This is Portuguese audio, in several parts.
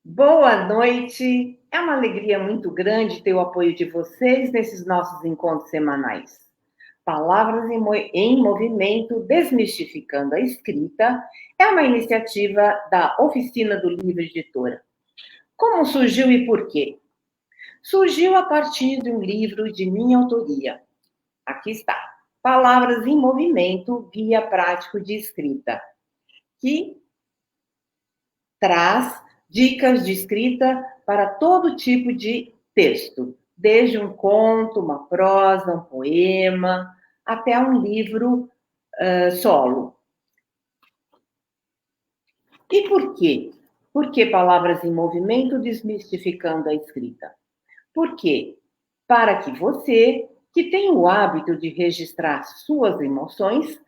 Boa noite. É uma alegria muito grande ter o apoio de vocês nesses nossos encontros semanais. Palavras em Movimento, Desmistificando a Escrita, é uma iniciativa da Oficina do Livro Editora. Como surgiu e por quê? Surgiu a partir de um livro de minha autoria. Aqui está. Palavras em Movimento, Guia Prático de Escrita, que traz dicas de escrita para todo tipo de texto, desde um conto, uma prosa, um poema, até um livro solo. E por quê? Por que Palavras em Movimento, Desmistificando a Escrita? Porque para que você, que tem o hábito de registrar suas emoções,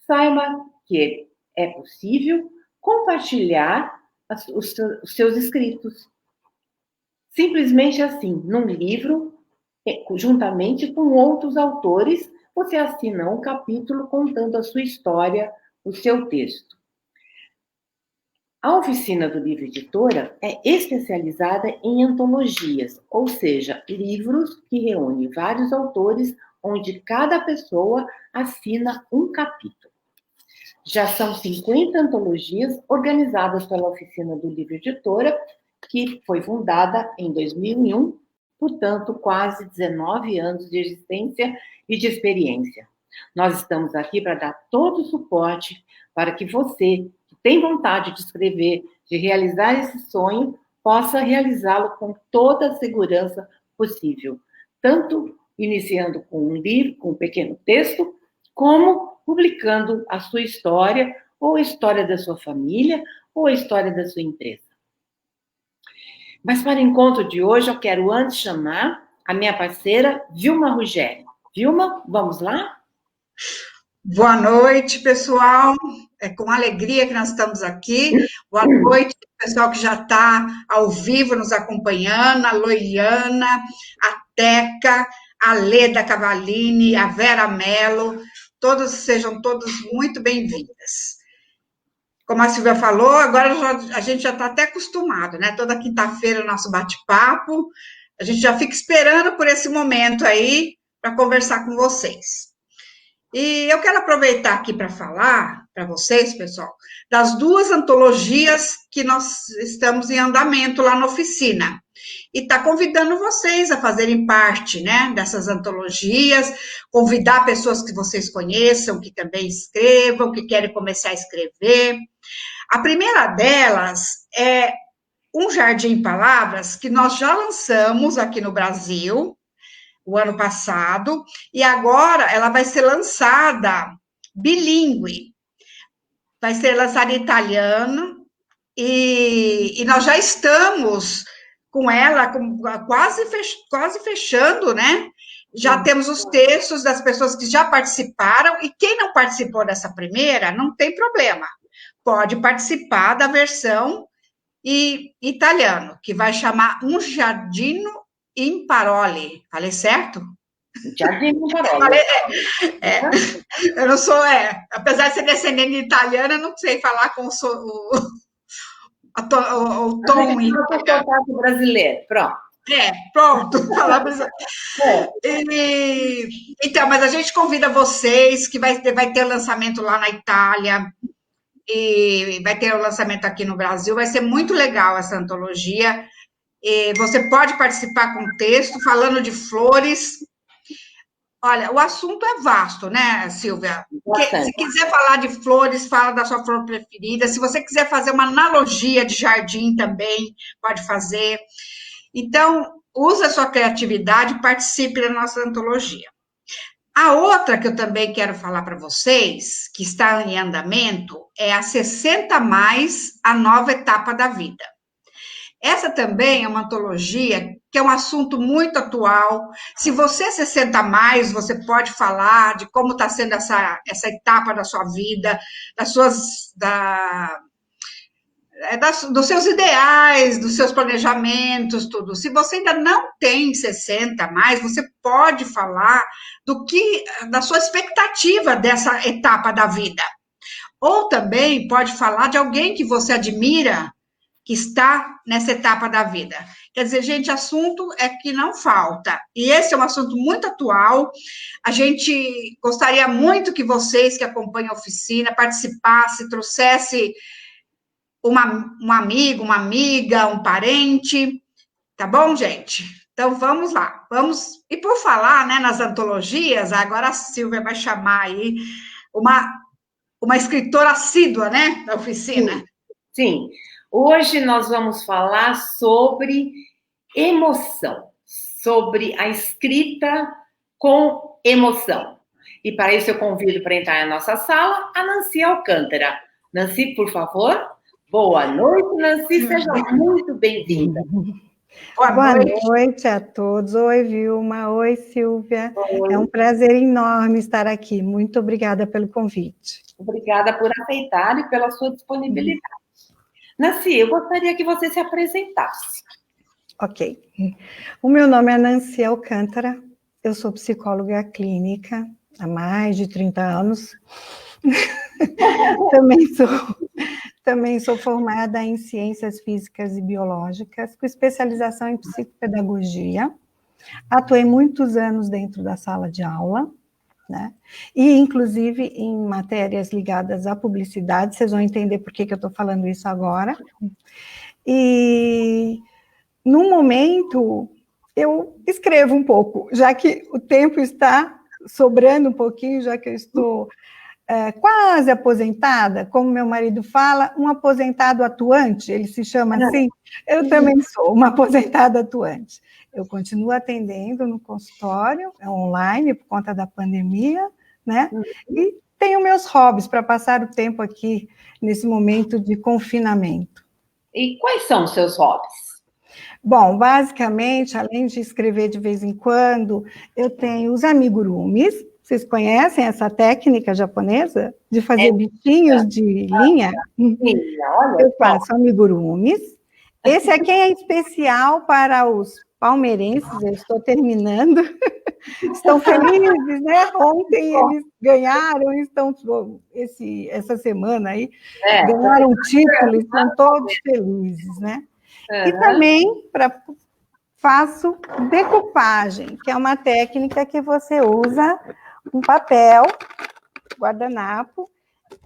saiba que é possível compartilhar os seus escritos. Simplesmente assim, num livro, juntamente com outros autores, você assina um capítulo contando a sua história, o seu texto. A Oficina do Livro Editora é especializada em antologias, ou seja, livros que reúnem vários autores, onde cada pessoa assina um capítulo. Já são 50 antologias organizadas pela Oficina do Livro Editora, que foi fundada em 2001, portanto, quase 19 anos de existência e de experiência. Nós estamos aqui para dar todo o suporte para que você, que tem vontade de escrever, de realizar esse sonho, possa realizá-lo com toda a segurança possível, tanto iniciando com um livro, com um pequeno texto, como publicando a sua história, ou a história da sua família, ou a história da sua empresa. Mas para o encontro de hoje, eu quero antes chamar a minha parceira, Vilma Ruggieri. Vilma, vamos lá? Boa noite, pessoal. É com alegria que nós estamos aqui. Boa noite, pessoal que já está ao vivo nos acompanhando, a Loiana, a Teca, a Leda Cavalini, a Vera Mello, sejam todos muito bem-vindas. Como a Silvia falou, agora a gente já está até acostumado, né? Toda quinta-feira o nosso bate-papo, a gente já fica esperando por esse momento aí para conversar com vocês. E eu quero aproveitar aqui para falar para vocês, pessoal, das duas antologias que nós estamos em andamento lá na oficina. E está convidando vocês a fazerem parte, né, dessas antologias, convidar pessoas que vocês conheçam, que também escrevam, que querem começar a escrever. A primeira delas é Um Jardim em Palavras, que nós já lançamos aqui no Brasil, o ano passado, e agora ela vai ser lançada bilíngue. Vai ser lançada em italiano, e nós já estamos com ela quase fechando, né? Já temos os textos das pessoas que já participaram, e quem não participou dessa primeira, não tem problema. Pode participar da versão em italiano, que vai chamar Um Giardino in Parole. Falei certo? Jardim em Parole. Eu não sou, apesar de ser descendente de italiana, eu não sei falar com o tom. O brasileiro, pronto. Pronto, então, mas a gente convida vocês, que vai ter o lançamento lá na Itália, e vai ter o lançamento aqui no Brasil, vai ser muito legal essa antologia. E você pode participar com texto, falando de flores. Olha, o assunto é vasto, né, Silvia? Se quiser falar de flores, fala da sua flor preferida. Se você quiser fazer uma analogia de jardim também, pode fazer. Então, use a sua criatividade e participe da nossa antologia. A outra que eu também quero falar para vocês, que está em andamento, é a 60 mais, a nova etapa da vida. Essa também é uma antologia que é um assunto muito atual. Se você é 60 mais, você pode falar de como está sendo essa etapa da sua vida, dos seus ideais, dos seus planejamentos, tudo. Se você ainda não tem 60 mais, você pode falar da sua expectativa dessa etapa da vida. Ou também pode falar de alguém que você admira, que está nessa etapa da vida. Quer dizer, gente, assunto é que não falta. E esse é um assunto muito atual. A gente gostaria muito que vocês que acompanham a oficina participassem, trouxessem um amigo, uma amiga, um parente. Tá bom, gente? Então, vamos lá. Vamos. E por falar, né, nas antologias, agora a Silvia vai chamar aí uma escritora assídua, né, da oficina. Sim, sim. Hoje nós vamos falar sobre emoção, sobre a escrita com emoção. E para isso eu convido para entrar na nossa sala a Nancy Alcântara. Nancy, por favor. Boa noite, Nancy. Seja muito bem-vinda. Boa noite a todos. Oi, Vilma. Oi, Silvia. Oi. É um prazer enorme estar aqui. Muito obrigada pelo convite. Obrigada por aceitar e pela sua disponibilidade. Nancy, eu gostaria que você se apresentasse. Ok. O meu nome é Nancy Alcântara. Eu sou psicóloga clínica há mais de 30 anos. Também sou formada em Ciências Físicas e Biológicas, com especialização em Psicopedagogia. Atuei muitos anos dentro da sala de aula, né? E, inclusive, em matérias ligadas à publicidade. Vocês vão entender por que eu estou falando isso agora. E, no momento, eu escrevo um pouco, já que o tempo está sobrando um pouquinho, já que eu estou... quase aposentada, como meu marido fala, um aposentado atuante, ele se chama assim, eu também sou uma aposentada atuante. Eu continuo atendendo no consultório, online, por conta da pandemia, né? E tenho meus hobbies para passar o tempo aqui, nesse momento de confinamento. E quais são os seus hobbies? Bom, basicamente, além de escrever de vez em quando, eu tenho os amigurumis. Vocês conhecem essa técnica japonesa de fazer bichinhos de linha? Olha, eu faço amigurumis. Esse aqui é especial para os palmeirenses, eu estou terminando. Estão felizes, né? Ontem eles ganharam, estão essa semana aí, ganharam o título, estão todos felizes, né? E também faço decupagem, que é uma técnica que você usa um papel, guardanapo,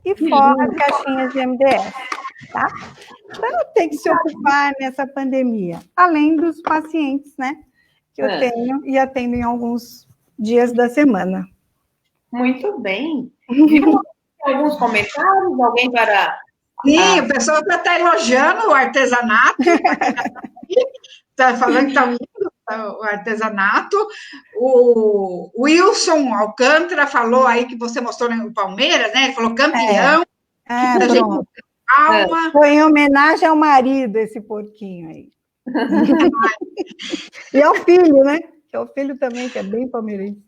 e fora caixinhas de MDF, tá? Para ter que se ocupar nessa pandemia, além dos pacientes, né, que eu tenho e atendo em alguns dias da semana. Muito bem. Viu alguns comentários? Alguém para... Sim, o pessoal está elogiando o artesanato, está falando que está lindo o artesanato. O Wilson Alcântara falou aí que você mostrou no Palmeiras, né? Ele falou campeão. Pronto. Foi em homenagem ao marido, esse porquinho aí. E ao filho, né? Que é o filho também, que é bem palmeirense.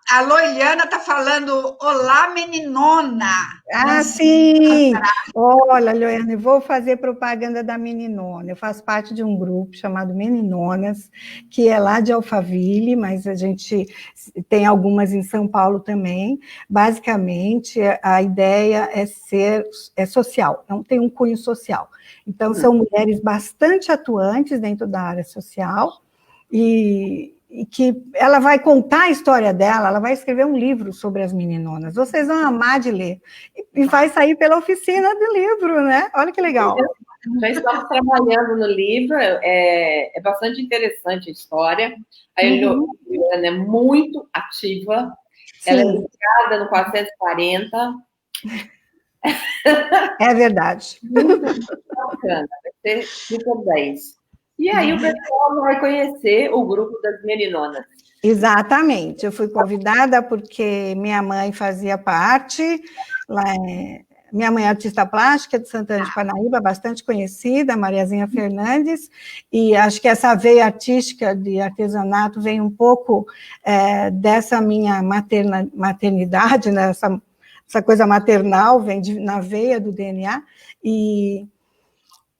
A Loiliana está falando, olá, meninona. Sim! Olha, Loiliana, eu vou fazer propaganda da Meninona. Eu faço parte de um grupo chamado Meninonas, que é lá de Alphaville, mas a gente tem algumas em São Paulo também. Basicamente, a ideia é social, não tem um cunho social. Então, são mulheres bastante atuantes dentro da área social, e que ela vai contar a história dela, ela vai escrever um livro sobre as meninonas. Vocês vão amar de ler. E vai sair pela oficina do livro, né? Olha que legal. Já estamos trabalhando no livro, é bastante interessante a história. A Eliana é muito ativa, ela é ligada no 440. É verdade. Muito bacana, vai ser super 10. E aí o pessoal vai conhecer o grupo das meninonas. Exatamente, eu fui convidada porque minha mãe fazia parte, minha mãe é artista plástica de Santana de Parnaíba, bastante conhecida, Mariazinha Fernandes, e acho que essa veia artística de artesanato vem um pouco dessa minha maternidade, né? Essa coisa maternal vem na veia do DNA,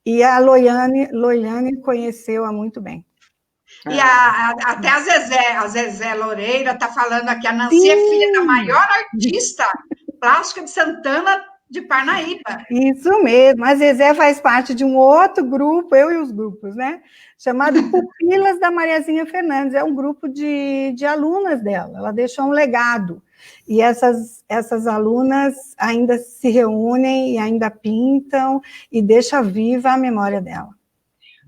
e a Loiane conheceu-a muito bem. E até a Zezé Loureira está falando aqui, a Nancy é filha da maior artista plástica de Santana De Parnaíba. Isso mesmo. A Zezé faz parte de um outro grupo, eu e os grupos, né? Chamado Pupilas da Mariazinha Fernandes. É um grupo de alunas dela. Ela deixou um legado. E essas alunas ainda se reúnem e ainda pintam e deixa viva a memória dela.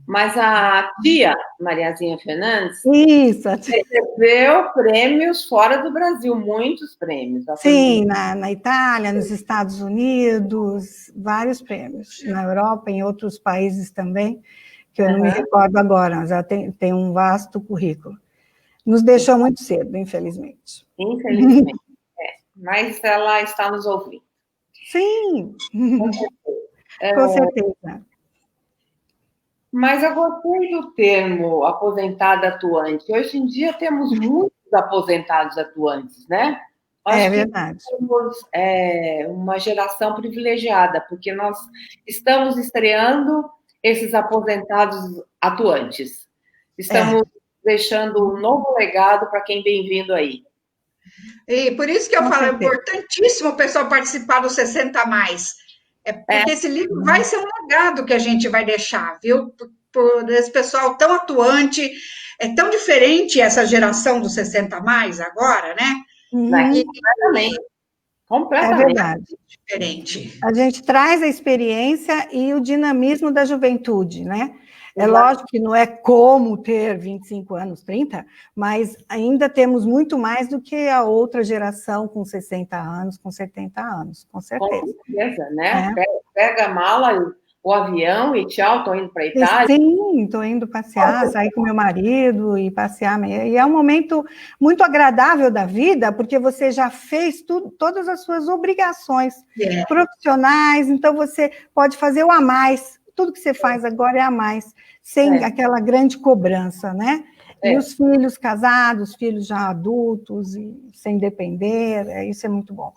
Mas a tia Mariazinha Fernandes Isso, recebeu prêmios fora do Brasil, muitos prêmios. Sim, na Itália, nos Estados Unidos, vários prêmios. Na Europa, em outros países também, que eu não me recordo agora, mas ela tem um vasto currículo. Nos deixou muito cedo, infelizmente. Infelizmente, mas ela está nos ouvindo. Sim, com certeza. Mas eu gostei do termo aposentada atuante. Hoje em dia temos muitos aposentados atuantes, né? É verdade. Temos uma geração privilegiada, porque nós estamos estreando esses aposentados atuantes. Estamos deixando um novo legado para quem vem vindo aí. E por isso que eu falo, é importantíssimo o pessoal participar do 60 mais. Porque esse livro vai ser um legado que a gente vai deixar, viu? Por esse pessoal tão atuante, é tão diferente essa geração dos 60 mais agora, né? Completamente. É verdade. Diferente. A gente traz a experiência e o dinamismo da juventude, né? É lógico que não é como ter 25 anos, 30, mas ainda temos muito mais do que a outra geração com 60 anos, com 70 anos, com certeza. Com certeza, né? Pega a mala, o avião e tchau, estou indo para a Itália. Sim, estou indo passear, sair com meu marido e passear. E é um momento muito agradável da vida, porque você já fez todas as suas obrigações profissionais, então você pode fazer o a mais. Tudo que você faz agora é a mais, sem aquela grande cobrança, né? E os filhos casados, filhos já adultos, e sem depender, isso é muito bom.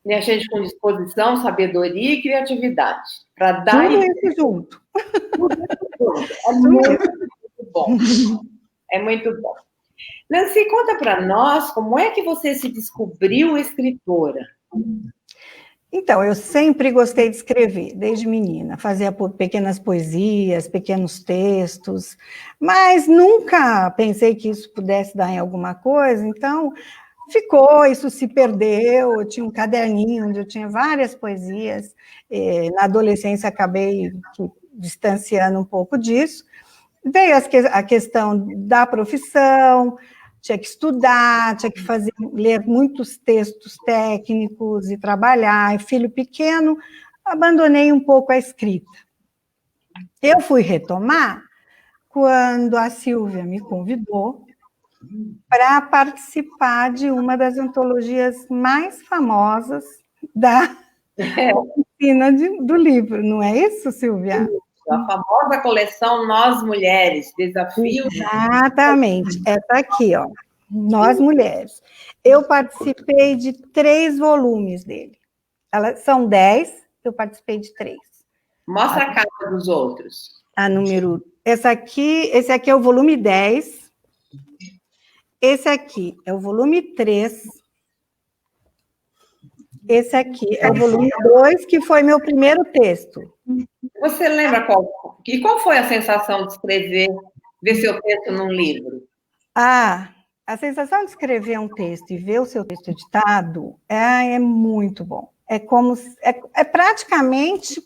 E a gente com disposição, sabedoria e criatividade. Para dar tudo isso junto. É muito bom. É muito bom. Nancy, conta para nós como é que você se descobriu escritora. Então, eu sempre gostei de escrever, desde menina. Fazia pequenas poesias, pequenos textos, mas nunca pensei que isso pudesse dar em alguma coisa, então ficou, isso se perdeu. Eu tinha um caderninho onde eu tinha várias poesias. Na adolescência, acabei distanciando um pouco disso. Veio a questão da profissão, tinha que estudar, tinha que ler muitos textos técnicos e trabalhar. E filho pequeno, abandonei um pouco a escrita. Eu fui retomar quando a Silvia me convidou para participar de uma das antologias mais famosas da oficina do livro. Não é isso, Silvia? A famosa coleção Nós Mulheres, Desafio. Exatamente, essa aqui, ó, Nós Mulheres. Eu participei de 3 volumes dele. São 10, eu participei de 3. Mostra a capa dos outros. Esse aqui é o volume 10. Esse aqui é o volume 3. Esse aqui é o volume 2, que foi meu primeiro texto. Você lembra qual foi a sensação de escrever, ver seu texto num livro? A sensação de escrever um texto e ver o seu texto editado é muito bom. É praticamente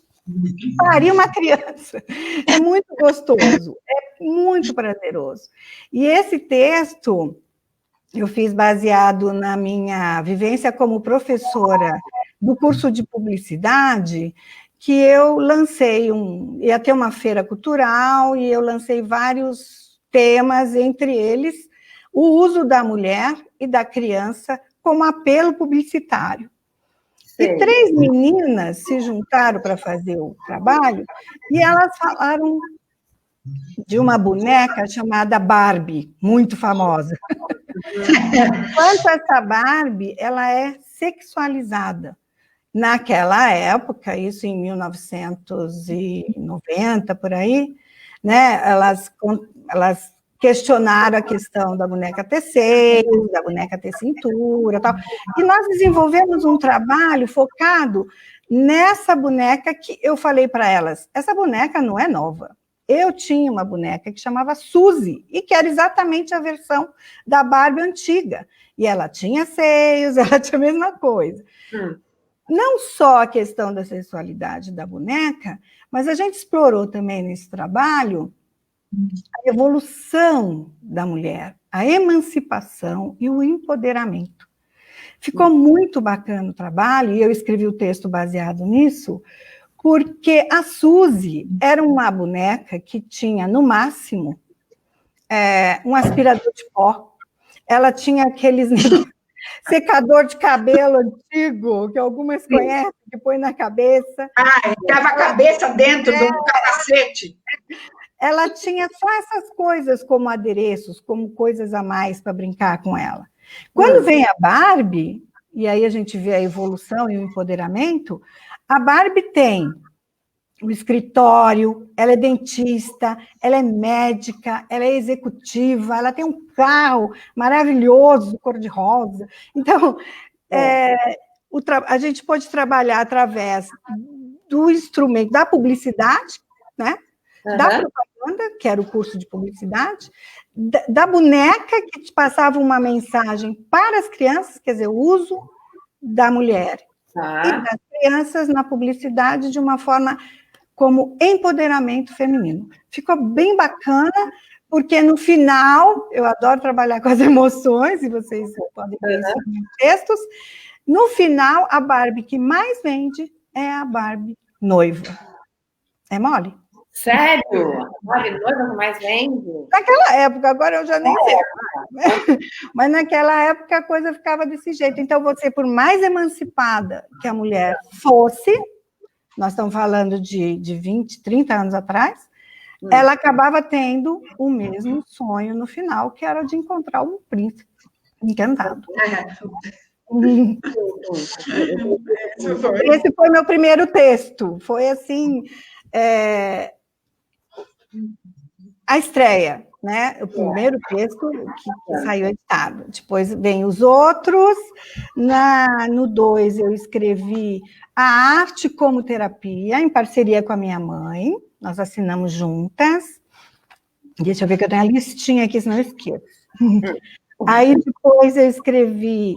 parir uma criança. É muito gostoso, é muito prazeroso. E esse texto eu fiz baseado na minha vivência como professora do curso de publicidade, que eu lancei ia ter uma feira cultural e eu lancei vários temas, entre eles o uso da mulher e da criança como apelo publicitário. Sim. E 3 meninas se juntaram para fazer o trabalho e elas falaram de uma boneca chamada Barbie, muito famosa. Enquanto essa Barbie, ela é sexualizada. Naquela época, isso em 1990, por aí, né, elas questionaram a questão da boneca ter seios, da boneca ter cintura, tal. E nós desenvolvemos um trabalho focado nessa boneca que eu falei para elas, essa boneca não é nova. Eu tinha uma boneca que chamava Suzy, e que era exatamente a versão da Barbie antiga. E ela tinha seios, ela tinha a mesma coisa. Não só a questão da sexualidade da boneca, mas a gente explorou também nesse trabalho a evolução da mulher, a emancipação e o empoderamento. Ficou muito bacana o trabalho, e eu escrevi o texto baseado nisso, porque a Suzy era uma boneca que tinha, no máximo, um aspirador de pó. Ela tinha aqueles secador de cabelo antigo, que algumas conhecem, que põe na cabeça. Ficava a cabeça dentro do capacete. Ela tinha só essas coisas como adereços, como coisas a mais para brincar com ela. Quando vem a Barbie, e aí a gente vê a evolução e o empoderamento, a Barbie tem o escritório, ela é dentista, ela é médica, ela é executiva, ela tem um carro maravilhoso, cor-de-rosa. Então, a gente pode trabalhar através do instrumento da publicidade, né? Da propaganda, que era o curso de publicidade, da boneca que te passava uma mensagem para as crianças, quer dizer, o uso da mulher e das crianças na publicidade de uma forma como empoderamento feminino. Ficou bem bacana, porque no final, eu adoro trabalhar com as emoções, e vocês podem ver isso nos textos, no final, a Barbie que mais vende é a Barbie noiva. É mole? Sério? A Barbie noiva que mais vende? Naquela época, agora eu já nem sei. Mas naquela época a coisa ficava desse jeito. Então, você, por mais emancipada que a mulher fosse, nós estamos falando de 20, 30 anos atrás, ela acabava tendo o mesmo sonho no final, que era de encontrar um príncipe encantado. Esse foi meu primeiro texto. Foi assim, a estreia, né? O primeiro texto que saiu editado. Depois vem os outros. No 2 eu escrevi A Arte como Terapia, em parceria com a minha mãe. Nós assinamos juntas. Deixa eu ver que eu tenho a listinha aqui, senão eu esqueço. Aí depois eu escrevi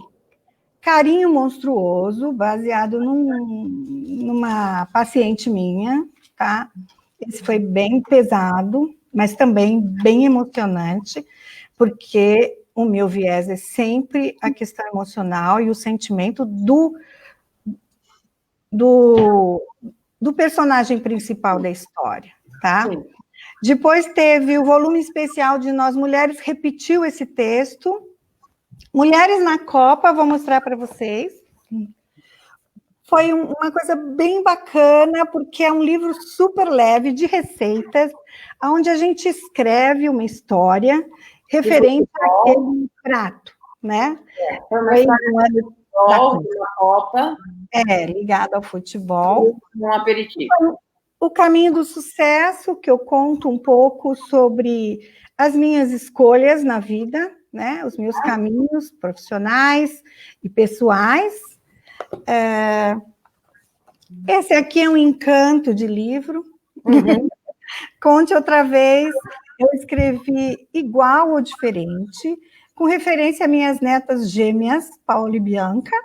Carinho Monstruoso, baseado numa paciente minha, tá? Esse foi bem pesado, mas também bem emocionante, porque o meu viés é sempre a questão emocional e o sentimento do personagem principal da história, tá? Sim. Depois teve o volume especial de Nós Mulheres, repetiu esse texto. Mulheres na Copa, vou mostrar para vocês. Foi uma coisa bem bacana, porque é um livro super leve de receitas, onde a gente escreve uma história referente àquele prato, né? Foi uma história de futebol, da Copa. Ligado ao futebol. Um aperitivo. O Caminho do Sucesso, que eu conto um pouco sobre as minhas escolhas na vida, né? Os meus caminhos profissionais e pessoais. Esse aqui é um encanto de livro. Conte outra vez. Eu escrevi Igual ou Diferente, com referência a minhas netas gêmeas, Paula e Bianca,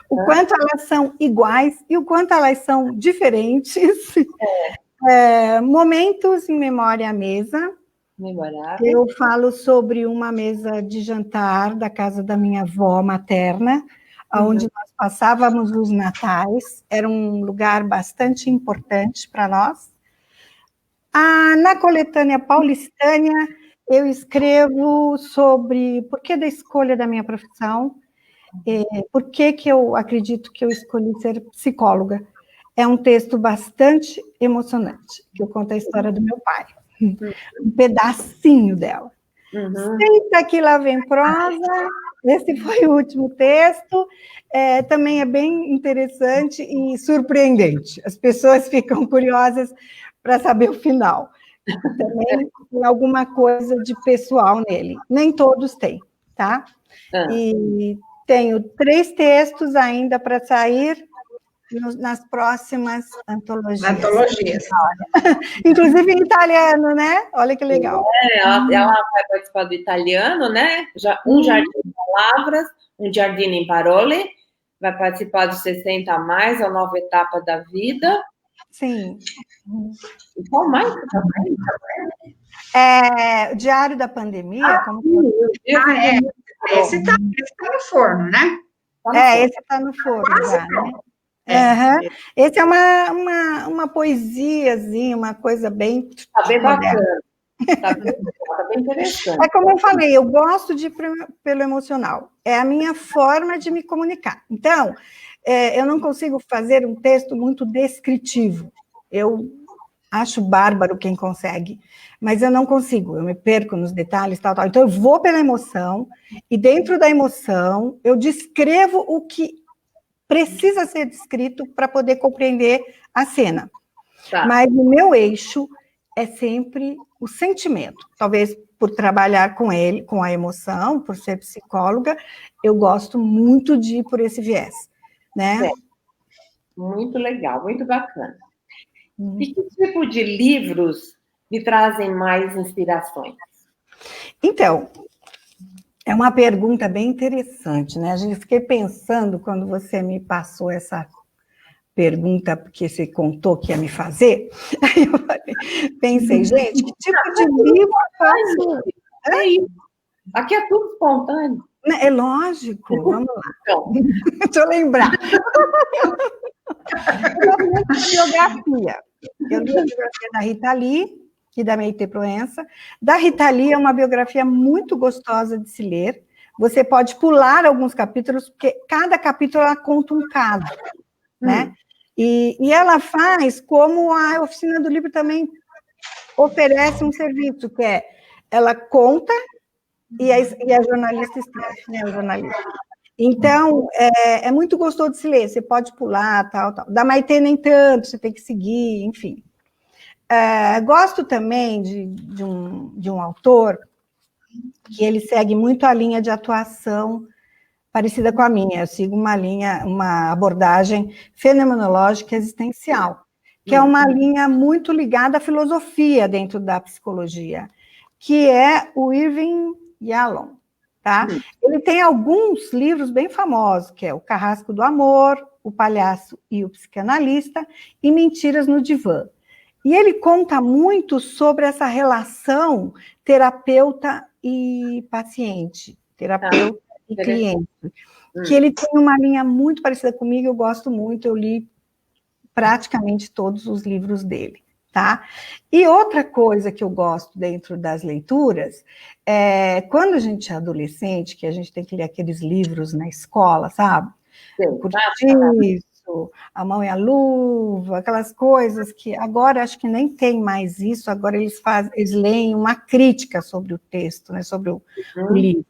o quanto elas são iguais e o quanto elas são diferentes. Momentos em Memória à Mesa. Memorável. Eu falo sobre uma mesa de jantar da casa da minha avó materna, onde nós passávamos os natais. Era um lugar bastante importante para nós. Na coletânea Paulistânia, eu escrevo sobre por que da escolha da minha profissão, por que eu acredito que eu escolhi ser psicóloga. É um texto bastante emocionante, que eu conto a história do meu pai. Um pedacinho dela. Senta que lá vem prosa. Esse foi o último texto. Também é bem interessante e surpreendente. As pessoas ficam curiosas para saber o final. Também tem alguma coisa de pessoal nele. Nem todos têm, tá? E tenho 3 textos ainda para sair. nas próximas antologias. Antologias. Inclusive em italiano, né? Olha que legal. Ela vai participar do italiano, né? Um Jardim em Palavras, um Jardim em Parole, vai participar do 60 a mais, a nova etapa da vida. Sim. E qual mais também? Diário da Pandemia. Esse tá no forno, né? Esse está no forno já, né? Esse é uma poesiazinha, uma coisa bem... Tá bem bacana. Tá bem interessante. É como eu falei, eu gosto de ir pelo emocional. É a minha forma de me comunicar. Então, eu não consigo fazer um texto muito descritivo. Eu acho bárbaro quem consegue, mas eu não consigo. Eu me perco nos detalhes, tal. Então, eu vou pela emoção, e dentro da emoção, eu descrevo o que precisa ser descrito para poder compreender a cena. Tá. Mas o meu eixo é sempre o sentimento. Talvez por trabalhar com ele, com a emoção, por ser psicóloga, eu gosto muito de ir por esse viés, né? Muito legal, muito bacana. E que tipo de livros lhe trazem mais inspirações? Então, é uma pergunta bem interessante, né? Eu fiquei pensando quando você me passou essa pergunta, porque você contou que ia me fazer, aí eu pensei, gente, que tipo de livro eu faço? Aqui é tudo espontâneo. É lógico, vamos lá. Então. Deixa eu lembrar. Eu gosto muito de biografia. Eu li a biografia da Rita Lee e da Maite Proença. Da Rita Lee é uma biografia muito gostosa de se ler. Você pode pular alguns capítulos, porque cada capítulo ela conta um caso, né? E ela faz como a Oficina do Livro também oferece um serviço, que é, ela conta e a jornalista escreve, né, o jornalista. Então, é muito gostoso de se ler, você pode pular, tal. Da Maitê nem tanto, você tem que seguir, enfim. Gosto também de um autor que ele segue muito a linha de atuação parecida com a minha. Eu sigo uma abordagem fenomenológica existencial, que é uma linha muito ligada à filosofia dentro da psicologia, que é o Irving Yalom, tá? Ele tem alguns livros bem famosos, que é O Carrasco do Amor, O Palhaço e o Psicanalista e Mentiras no Divã. E ele conta muito sobre essa relação terapeuta e paciente, terapeuta e cliente, que ele tem uma linha muito parecida comigo, eu gosto muito, eu li praticamente todos os livros dele, tá? E outra coisa que eu gosto dentro das leituras, quando a gente é adolescente, que a gente tem que ler aqueles livros na escola, sabe? Cortiço, A Mão e a Luva, aquelas coisas que agora acho que nem tem mais isso, agora eles leem uma crítica sobre o texto, né, sobre o livro,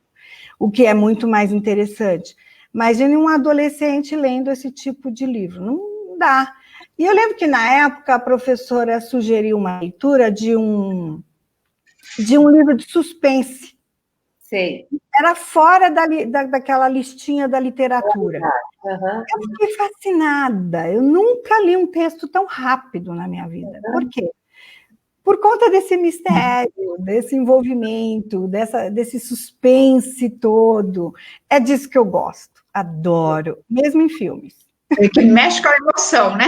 o que é muito mais interessante. Imagine um adolescente lendo esse tipo de livro, não dá. E eu lembro que, na época, a professora sugeriu uma leitura de um livro de suspense. Sei. Era fora daquela listinha da literatura. Eu fiquei fascinada. Eu nunca li um texto tão rápido na minha vida. Por quê? Por conta desse mistério, desse envolvimento, desse suspense todo. É disso que eu gosto. Adoro. Mesmo em filmes. Que mexe com a emoção, né?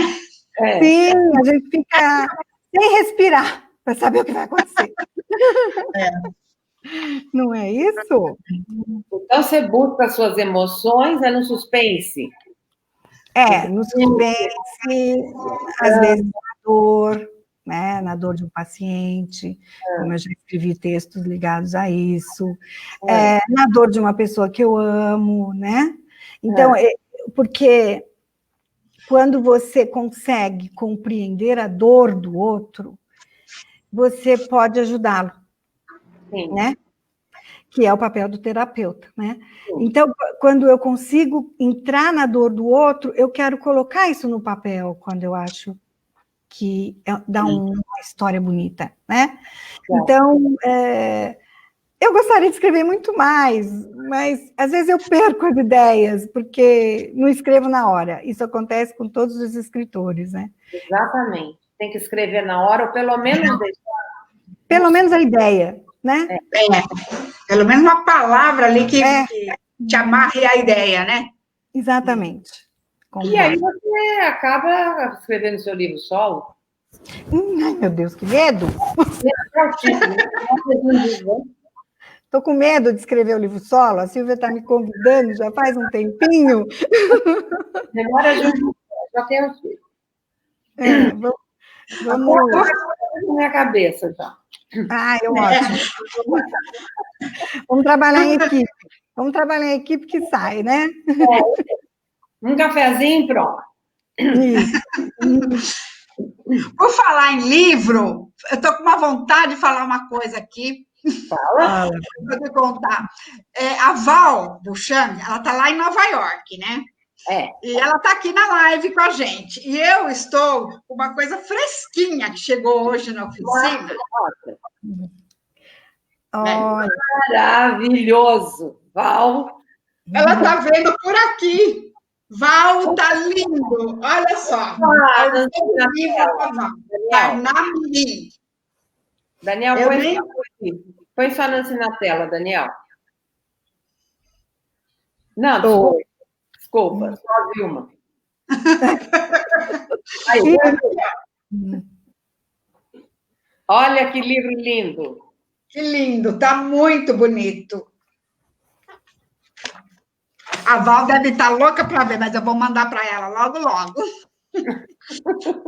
Sim, a gente fica sem respirar para saber o que vai acontecer. Não é isso? Então, você busca as suas emoções, no suspense? No suspense, às vezes na dor, né? Na dor de um paciente, como eu já escrevi textos ligados a isso, na dor de uma pessoa que eu amo, né? Então, porque quando você consegue compreender a dor do outro, você pode ajudá-lo, né? Que é o papel do terapeuta, né? Então, quando eu consigo entrar na dor do outro, eu quero colocar isso no papel, quando eu acho que dá uma história bonita, né? Então, Eu gostaria de escrever muito mais, mas às vezes eu perco as ideias, porque não escrevo na hora. Isso acontece com todos os escritores, né? Exatamente. Tem que escrever na hora, ou pelo menos deixar. Pelo menos a ideia, né? Pelo menos uma palavra ali que te amarre a ideia, né? Exatamente. E aí você acaba escrevendo seu livro solo. Ai, meu Deus, que medo! É o título. Estou com medo de escrever o livro solo. A Silvia está me convidando já faz um tempinho. Memória de um já tem um título. Vamos na minha cabeça já. Ah, é ótimo. Vamos trabalhar em equipe. Vamos trabalhar em equipe que sai, né? Um cafezinho, pronto. Isso. Por falar em livro, eu estou com uma vontade de falar uma coisa aqui. Fala. Vou te contar. A Val Buchang, ela está lá em Nova York, né? E ela está aqui na live com a gente. E eu estou com uma coisa fresquinha que chegou hoje na oficina. Olha. Maravilhoso, Val. Ela está vendo por aqui. Val, tá lindo. Olha só. Daniel, põe só Nancy na tela, Daniel. Não, desculpa, só a Vilma. Aí, olha que livro lindo. Que lindo, tá muito bonito. A Val deve estar louca para ver, mas eu vou mandar para ela logo, logo.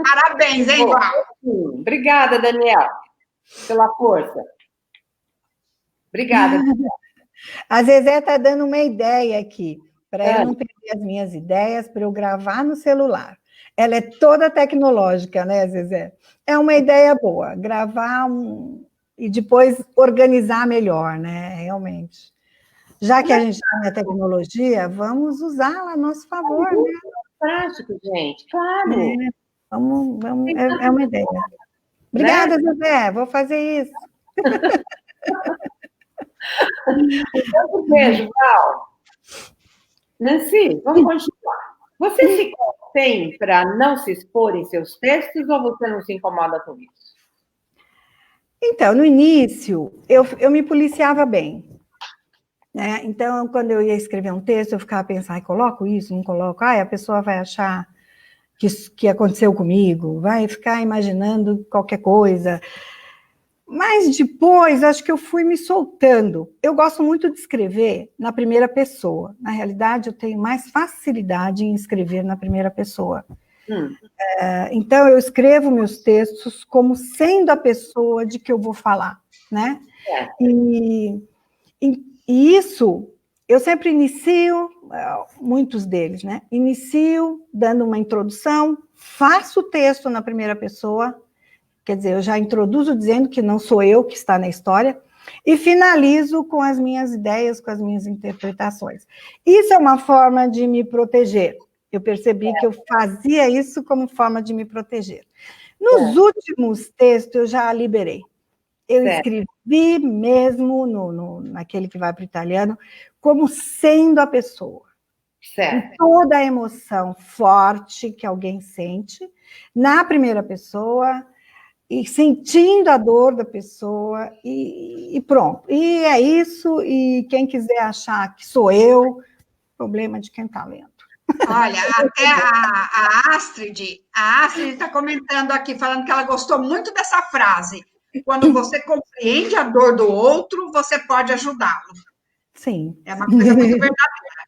Parabéns, hein, Val? Obrigada, Daniel, pela força. Obrigada. A Zezé está dando uma ideia aqui, para eu não perder as minhas ideias, para eu gravar no celular. Ela é toda tecnológica, né, Zezé? É uma ideia boa, gravar e depois organizar melhor, né, realmente. Já que a gente tem a tecnologia, vamos usá-la a nosso favor, né? Prático, gente, claro. É uma ideia. Obrigada, né? Zezé, vou fazer isso. Um beijo, Val. Nancy, vamos continuar. Você se contém para não se expor em seus textos ou você não se incomoda com isso? Então, no início, eu me policiava bem. Né? Então, quando eu ia escrever um texto, eu ficava pensando, coloco isso, não coloco? A pessoa vai achar que aconteceu comigo, vai ficar imaginando qualquer coisa. Mas depois, acho que eu fui me soltando. Eu gosto muito de escrever na primeira pessoa. Na realidade, eu tenho mais facilidade em escrever na primeira pessoa. Então, eu escrevo meus textos como sendo a pessoa de que eu vou falar, né? E isso, eu sempre inicio, muitos deles, né? Inicio dando uma introdução, faço o texto na primeira pessoa, quer dizer, eu já introduzo dizendo que não sou eu que está na história, e finalizo com as minhas ideias, com as minhas interpretações. Isso é uma forma de me proteger. Eu percebi que eu fazia isso como forma de me proteger. Nos últimos textos, eu já liberei. Eu escrevi mesmo, naquele que vai para o italiano, como sendo a pessoa. Com toda a emoção forte que alguém sente, na primeira pessoa, e sentindo a dor da pessoa, e pronto. E é isso, e quem quiser achar que sou eu, problema de quem está lendo. Olha, até a Astrid está comentando aqui, falando que ela gostou muito dessa frase. Quando você compreende a dor do outro, você pode ajudá-lo. Sim. É uma coisa muito verdadeira.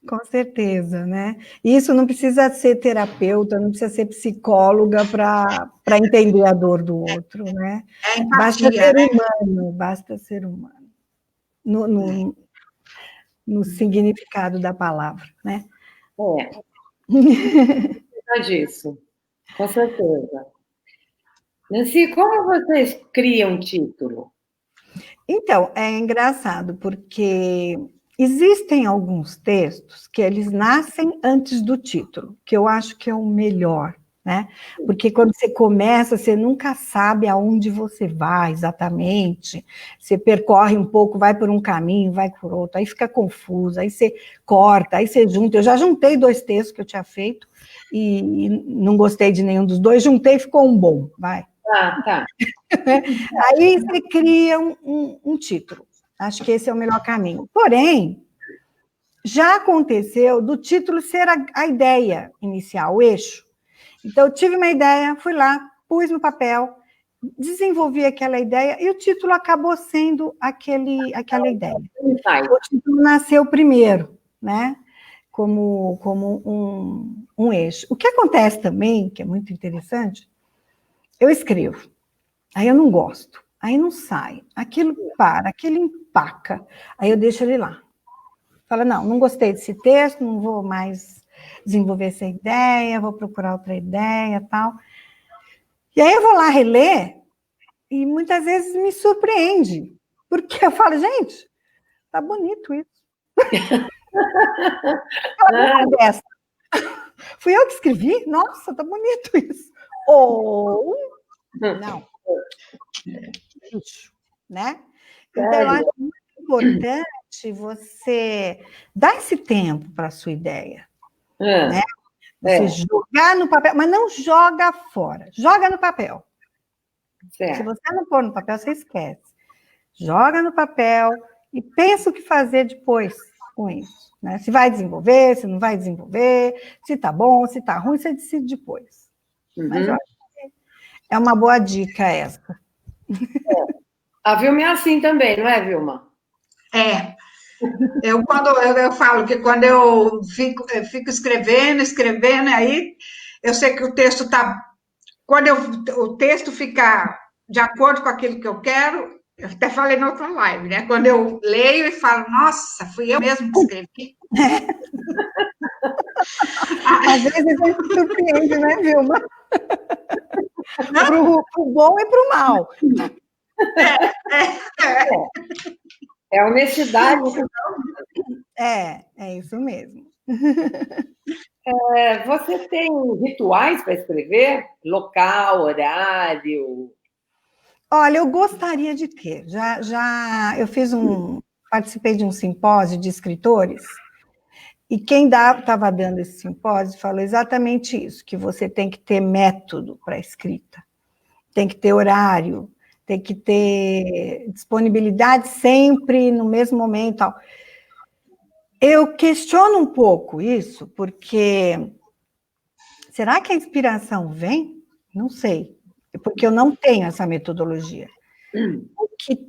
Com certeza, né? Isso não precisa ser terapeuta, não precisa ser psicóloga para entender a dor do outro, né? É empatia, basta ser humano, basta ser humano. No significado da palavra, né? É disso, com certeza. Nancy, como vocês criam título? Então, é engraçado, porque existem alguns textos que eles nascem antes do título, que eu acho que é o melhor, né? Porque quando você começa, você nunca sabe aonde você vai exatamente. Você percorre um pouco, vai por um caminho, vai por outro, aí fica confuso, aí você corta, aí você junta. Eu já juntei 2 textos que eu tinha feito e não gostei de nenhum dos 2, juntei e ficou um bom, vai. Ah, tá. Aí você cria um título. Acho que esse é o melhor caminho. Porém, já aconteceu do título ser a ideia inicial, o eixo. Então, eu tive uma ideia, fui lá, pus no papel, desenvolvi aquela ideia e o título acabou sendo aquela ideia. O título nasceu primeiro, né? Como um eixo. O que acontece também, que é muito interessante, eu escrevo, aí eu não gosto, aí não sai, aquilo para, aquilo empaca, aí eu deixo ele lá. Fala, não gostei desse texto, não vou mais desenvolver essa ideia, vou procurar outra ideia, tal. E aí eu vou lá reler e muitas vezes me surpreende, porque eu falo, gente, tá bonito isso. Dessa. Fui eu que escrevi? Nossa, tá bonito isso. Ou, não, né? Então, eu acho muito importante você dar esse tempo para a sua ideia, né? Você jogar no papel, mas não joga fora, joga no papel. Certo. Se você não pôr no papel, você esquece. Joga no papel e pensa o que fazer depois com isso, né? Se vai desenvolver, se não vai desenvolver, se tá bom, se tá ruim, você decide depois. Mas eu acho que é uma boa dica essa. A Vilma é assim também, não é, Vilma? Quando eu falo que quando eu fico escrevendo, aí eu sei que o texto está. Quando o texto ficar de acordo com aquilo que eu quero, eu até falei na outra live, né? Quando eu leio e falo, nossa, fui eu mesmo que escrevi. Às vezes a gente surpreende, né, Vilma? Pro bom e pro mal. É honestidade. É isso mesmo. Você tem rituais para escrever? Local, horário? Olha, eu gostaria de ter. Eu participei de um simpósio de escritores, e quem estava dando esse simpósio falou exatamente isso, que você tem que ter método para a escrita, tem que ter horário, tem que ter disponibilidade sempre no mesmo momento. Tal. Eu questiono um pouco isso, porque será que a inspiração vem? Não sei, porque eu não tenho essa metodologia.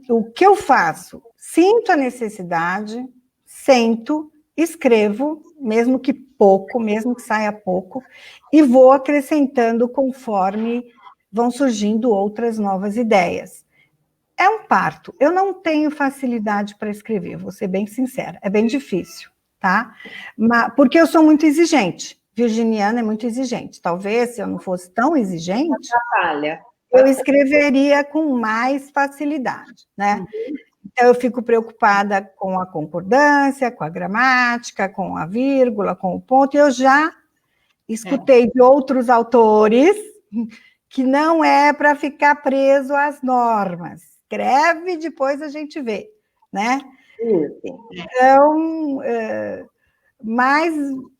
O que eu faço? Sinto a necessidade, sento, escrevo, mesmo que pouco, mesmo que saia pouco, e vou acrescentando conforme vão surgindo outras novas ideias. É um parto. Eu não tenho facilidade para escrever, vou ser bem sincera, é bem difícil, tá? Porque eu sou muito exigente. Virginiana é muito exigente. Talvez, se eu não fosse tão exigente, eu escreveria com mais facilidade, né? Então, eu fico preocupada com a concordância, com a gramática, com a vírgula, com o ponto. Eu já escutei de outros autores que não é para ficar preso às normas. Escreve, depois a gente vê, né? Então, mas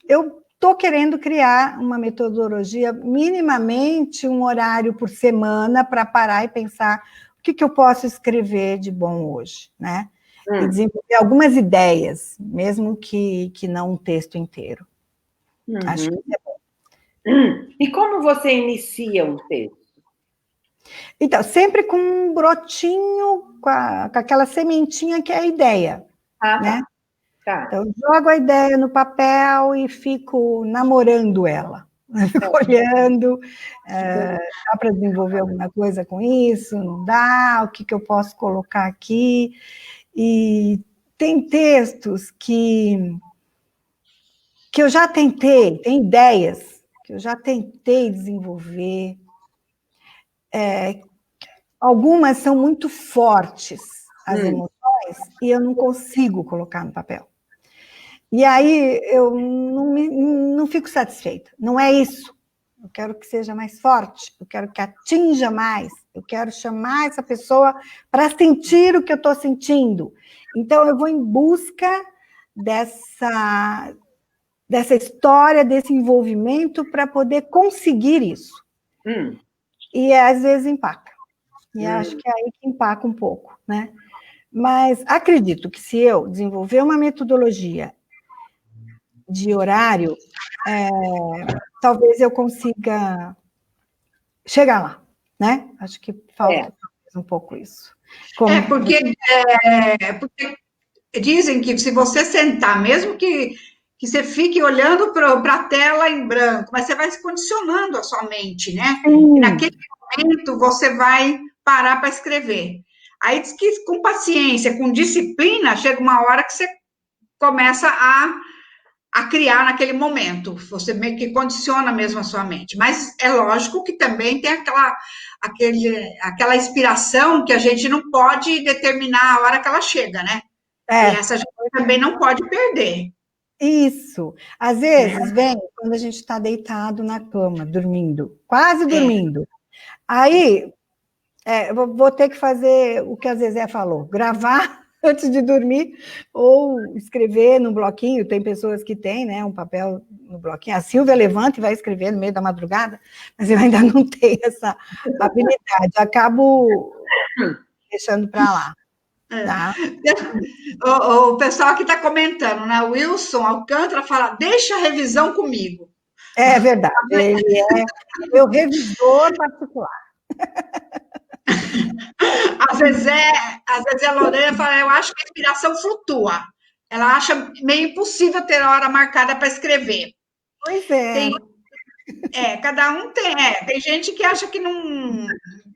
eu estou querendo criar uma metodologia, minimamente um horário por semana, para parar e pensar o que eu posso escrever de bom hoje, né? E desenvolver algumas ideias, mesmo que não um texto inteiro. Acho que é bom. E como você inicia um texto? Então, sempre com um brotinho, com aquela sementinha que é a ideia, né? Tá. Então, jogo a ideia no papel e fico namorando ela. Fico olhando, dá para desenvolver alguma coisa com isso? Não dá? O que eu posso colocar aqui? E tem textos que eu já tentei, tem ideias que eu já tentei desenvolver. Algumas são muito fortes, as emoções, e eu não consigo colocar no papel. E aí eu não fico satisfeita. Não é isso. eu quero que seja mais forte, eu quero que atinja mais, eu quero chamar essa pessoa para sentir o que eu estou sentindo. Então, eu vou em busca dessa história, desse envolvimento para poder conseguir isso. E às vezes empaca. E acho que é aí que empaca um pouco, né? Mas acredito que se eu desenvolver uma metodologia de horário, talvez eu consiga chegar lá, né? Acho que falta um pouco isso. Porque dizem que se você sentar, mesmo que você fique olhando para a tela em branco, mas você vai se condicionando a sua mente, né? E naquele momento você vai parar para escrever. Aí diz que com paciência, com disciplina, chega uma hora que você começa a criar naquele momento. Você meio que condiciona mesmo a sua mente. Mas é lógico que também tem aquela inspiração que a gente não pode determinar a hora que ela chega, né? E essa gente também não pode perder. Isso. Às vezes vem quando a gente está deitado na cama, dormindo, quase dormindo. Aí, eu vou ter que fazer o que a Zezé falou, gravar antes de dormir, ou escrever no bloquinho. Tem pessoas que têm, né, um papel no bloquinho. A Silvia levanta e vai escrever no meio da madrugada, mas eu ainda não tenho essa habilidade. Acabo deixando para lá. Tá? O pessoal aqui está comentando, né? O Wilson Alcântara fala, deixa a revisão comigo. É verdade, ele é meu revisor particular. A Zezé Lorena fala, eu acho que a inspiração flutua. Ela acha meio impossível ter a hora marcada para escrever. Pois é. Cada um tem. Tem gente que acha que não,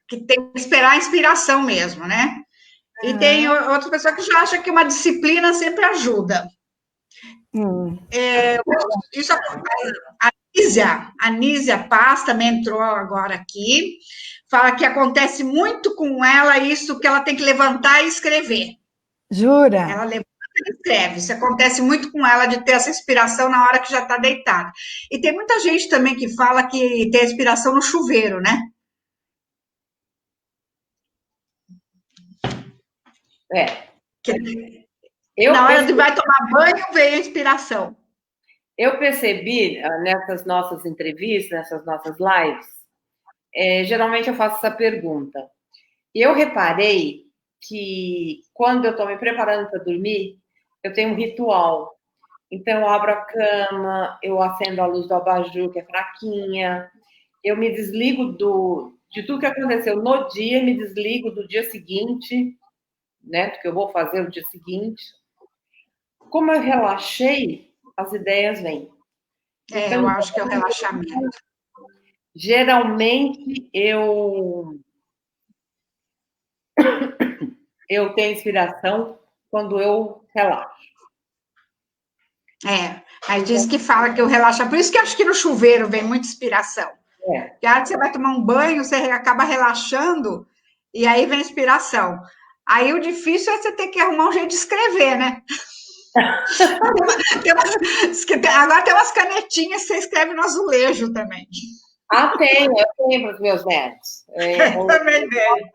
que tem que esperar a inspiração mesmo, né? E tem outra pessoa que já acha que uma disciplina sempre ajuda. Isso acontece. A Nízia Paz também entrou agora aqui. Fala que acontece muito com ela isso, que ela tem que levantar e escrever. Jura? Ela levanta e escreve. Isso acontece muito com ela, de ter essa inspiração na hora que já está deitada. E tem muita gente também que fala que tem a inspiração no chuveiro, né? Na hora de vai tomar banho, vem a inspiração. Eu percebi nessas nossas entrevistas, nessas nossas lives, geralmente eu faço essa pergunta. E eu reparei que quando eu estou me preparando para dormir, eu tenho um ritual. Então, eu abro a cama, eu acendo a luz do abajur, que é fraquinha, eu me desligo de tudo que aconteceu no dia, me desligo do dia seguinte, né, do que eu vou fazer no dia seguinte. Como eu relaxei, as ideias vêm. Então, eu acho que é o relaxamento. Geralmente, eu tenho inspiração quando eu relaxo. Aí diz que fala que eu relaxo. Por isso que eu acho que no chuveiro vem muita inspiração. Porque a hora que você vai tomar um banho, você acaba relaxando, e aí vem inspiração. Aí o difícil é você ter que arrumar um jeito de escrever, né? Agora tem umas canetinhas que você escreve no azulejo também. Eu tenho para os meus netos. Eu também tenho.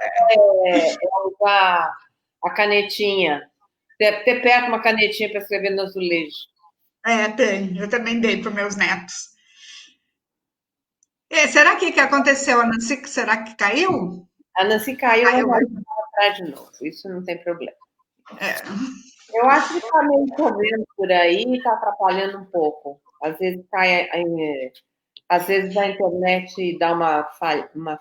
Usar a canetinha. Ter perto uma canetinha para escrever no azulejo. Tem. Eu também dei para os meus netos. Será que aconteceu? A Nancy, será que caiu? A Nancy caiu, mas vai atrás de novo. Isso não tem problema. Eu acho que está meio chovendo por aí e está atrapalhando um pouco. Às vezes às vezes a internet dá uma falhada. Uma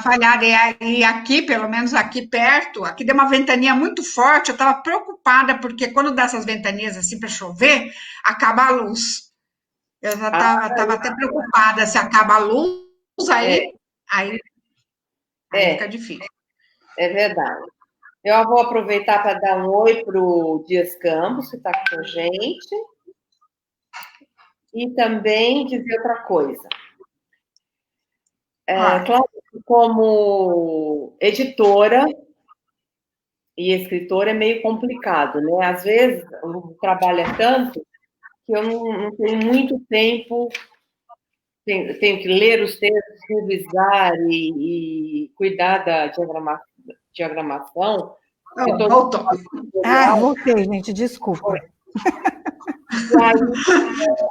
falhada. E aqui, pelo menos aqui perto, aqui deu uma ventania muito forte. Eu estava preocupada, porque quando dá essas ventanias assim para chover, acaba a luz. Eu já estava até preocupada se acaba a luz, aí fica difícil. É verdade. Eu vou aproveitar para dar um oi para o Dias Campos, que está com a gente, e também dizer outra coisa. Claro, como editora e escritora é meio complicado, né? Às vezes o trabalho é tanto que eu não tenho muito tempo tenho que ler os textos, revisar e cuidar da diagramação. Voltou. Voltei, gente, desculpa. E aí,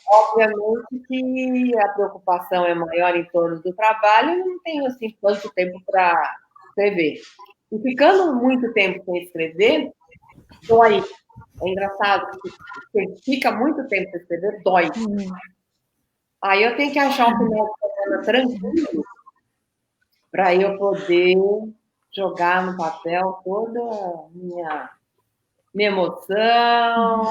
obviamente que a preocupação é maior em torno do trabalho, eu não tenho assim tanto tempo para escrever. E ficando muito tempo sem escrever, dói. É engraçado, porque fica muito tempo sem escrever, dói. Aí eu tenho que achar um final de semana tranquilo para eu poder jogar no papel toda a minha emoção,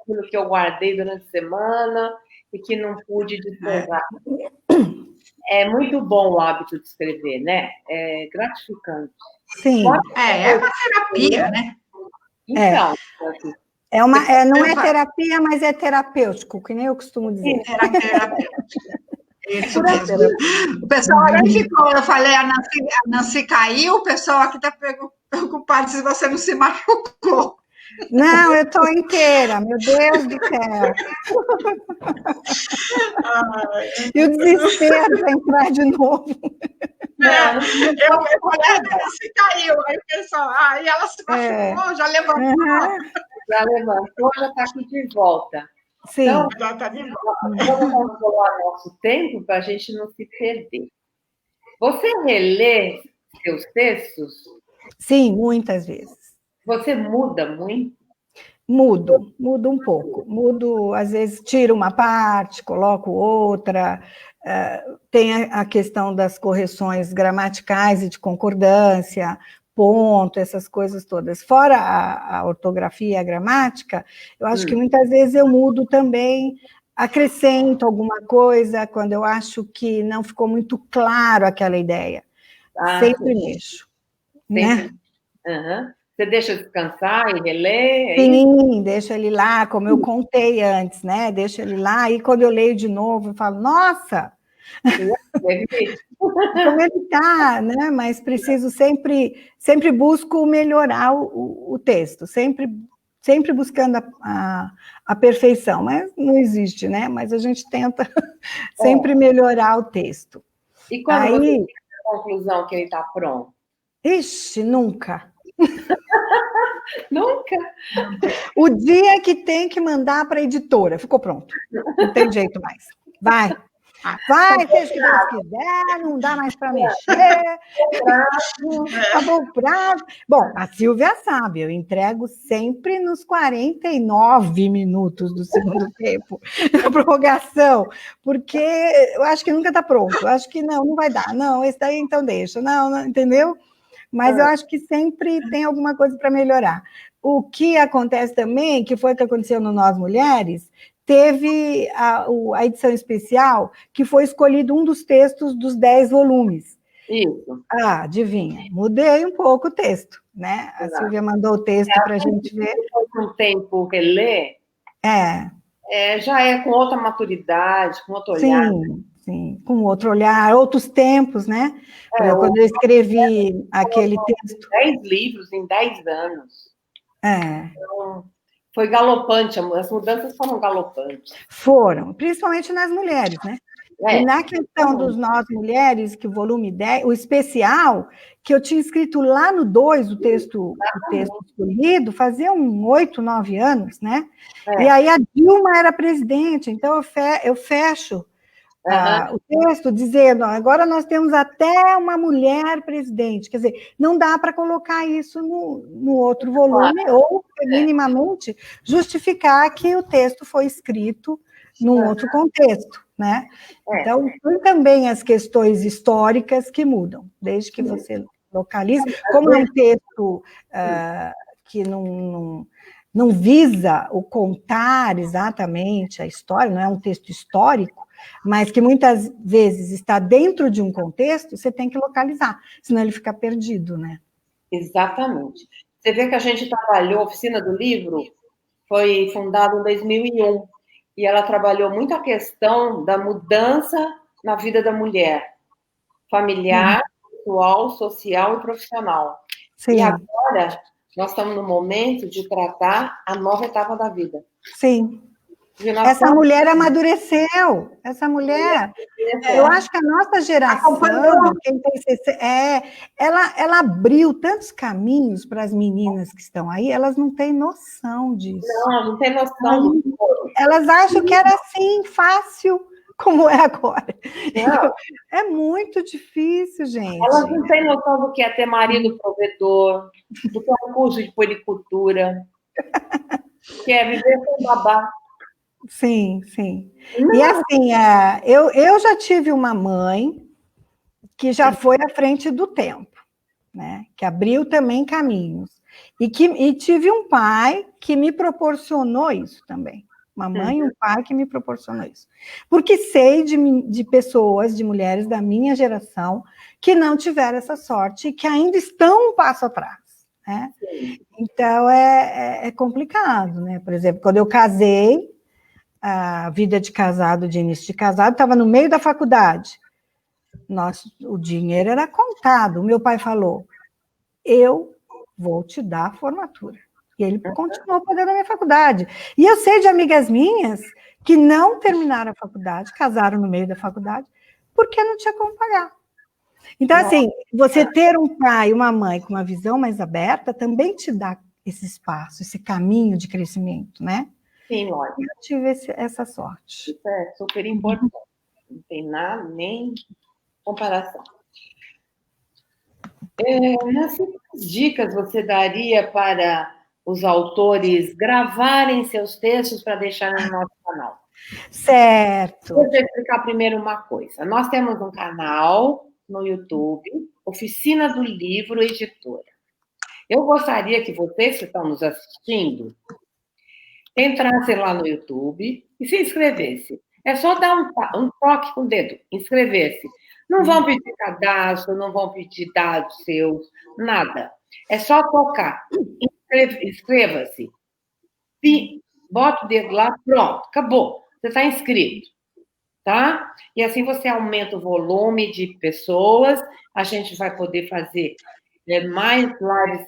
aquilo que eu guardei durante a semana e que não pude despejar. É muito bom o hábito de escrever, né? É gratificante. Sim. É uma terapia, né? Então, não é terapia, mas é terapêutico, que nem eu costumo dizer. Era terapêutico. Isso mesmo. O pessoal ficou, eu falei, a Nancy caiu, o pessoal aqui está preocupado se você não se machucou. Não, eu estou inteira, meu Deus do céu. E o desespero para entrar de novo. Eu falei, a Nancy caiu, aí o pessoal, aí ela se machucou, já levantou. Já levantou, já está aqui de volta. Sim. Então, vamos controlar nosso tempo para a gente não se perder. Você relê seus textos? Sim, muitas vezes. Você muda muito? Mudo um pouco. Mudo, às vezes, tiro uma parte, coloco outra. Tem a questão das correções gramaticais e de concordância, ponto, essas coisas todas. Fora a ortografia e a gramática, eu acho que muitas vezes eu mudo também, acrescento alguma coisa quando eu acho que não ficou muito claro aquela ideia. Sempre mexo, né? Uhum. Você deixa descansar e relê? Sim, deixa ele lá, como eu contei antes, né? Deixa ele lá, e quando eu leio de novo, eu falo, nossa! Como ele está, né? Mas preciso sempre busco melhorar o texto, sempre buscando a perfeição, mas não existe, né? Mas a gente tenta sempre melhorar o texto. E quando você chega à conclusão que ele está pronto? Ixi, nunca. Nunca? O dia que tem que mandar para a editora, ficou pronto. Não tem jeito mais. Vai, seja o que Deus quiser, não dá mais para mexer. Acabou o prazo. Bom, a Silvia sabe, eu entrego sempre nos 49 minutos do segundo tempo, na prorrogação, porque eu acho que nunca está pronto. Eu acho que não vai dar. Não, esse daí então deixa. Não, entendeu? Mas eu acho que sempre tem alguma coisa para melhorar. O que acontece também, que foi o que aconteceu no Nós Mulheres, teve a edição especial, que foi escolhido um dos textos dos 10 volumes. Isso. Adivinha, mudei um pouco o texto, né? A Silvia mandou o texto para a gente ver. Depois de um tempo reler, já é com outra maturidade, com outro olhar. Sim, com outro olhar, outros tempos, né? Quando eu escrevi aquele texto... 10 livros em 10 anos. Então, foi galopante, as mudanças foram galopantes. Foram, principalmente nas mulheres, né? E na questão dos Nós Mulheres, que o volume 10, o especial, que eu tinha escrito lá no 2, o texto escolhido, fazia 8, 9 anos, né? E aí a Dilma era presidente, então eu fecho o texto dizendo, agora nós temos até uma mulher presidente, quer dizer, não dá para colocar isso no outro volume, ou minimamente justificar que o texto foi escrito num outro contexto, né? Então, tem também as questões históricas que mudam, desde que você localize, como é um texto que não visa o contar exatamente a história, não é um texto histórico, mas que muitas vezes está dentro de um contexto, você tem que localizar, senão ele fica perdido, né? Exatamente. Você vê que a gente trabalhou, a Oficina do Livro foi fundada em 2001, e ela trabalhou muito a questão da mudança na vida da mulher, familiar, pessoal, social e profissional. Sim. E agora, nós estamos no momento de tratar a nova etapa da vida. Sim. Essa mulher amadureceu, essa mulher, eu acho que a nossa geração, quem tem ela abriu tantos caminhos para as meninas que estão aí, elas não têm noção disso. Não tem noção. Elas acham que era assim, fácil, como é agora. Então, é muito difícil, gente. Elas não têm noção do que é ter marido provedor, do que é um curso de puericultura, que é viver com babá. Sim, sim. Não. E assim, eu já tive uma mãe que já foi à frente do tempo, né? Que abriu também caminhos. E tive um pai que me proporcionou isso também. Uma mãe e um pai que me proporcionou isso. Porque sei de pessoas, de mulheres da minha geração, que não tiveram essa sorte e que ainda estão um passo atrás. Né? Então, é complicado. Né? Por exemplo, quando eu casei, a vida de casado, de início de casado, estava no meio da faculdade. O dinheiro era contado. O meu pai falou, eu vou te dar a formatura. E ele continuou pagando a minha faculdade. E eu sei de amigas minhas que não terminaram a faculdade, casaram no meio da faculdade, porque não tinha como pagar. Então, assim, você ter um pai e uma mãe com uma visão mais aberta também te dá esse espaço, esse caminho de crescimento, né? Sim, lógico. Eu tive essa sorte. Isso é super importante. Não tem nada, nem comparação. Quais dicas você daria para os autores gravarem seus textos para deixar no nosso canal? Certo. Vou explicar primeiro uma coisa. Nós temos um canal no YouTube, Oficina do Livro Editora. Eu gostaria que vocês que estão nos assistindo entrassem lá no YouTube e se inscrevessem. É só dar um toque com o dedo, inscrever-se. Não vão pedir cadastro, não vão pedir dados seus, nada. É só tocar. Inscreva-se. Bota o dedo lá, pronto, acabou. Você está inscrito. Tá? E assim você aumenta o volume de pessoas, a gente vai poder fazer mais lives,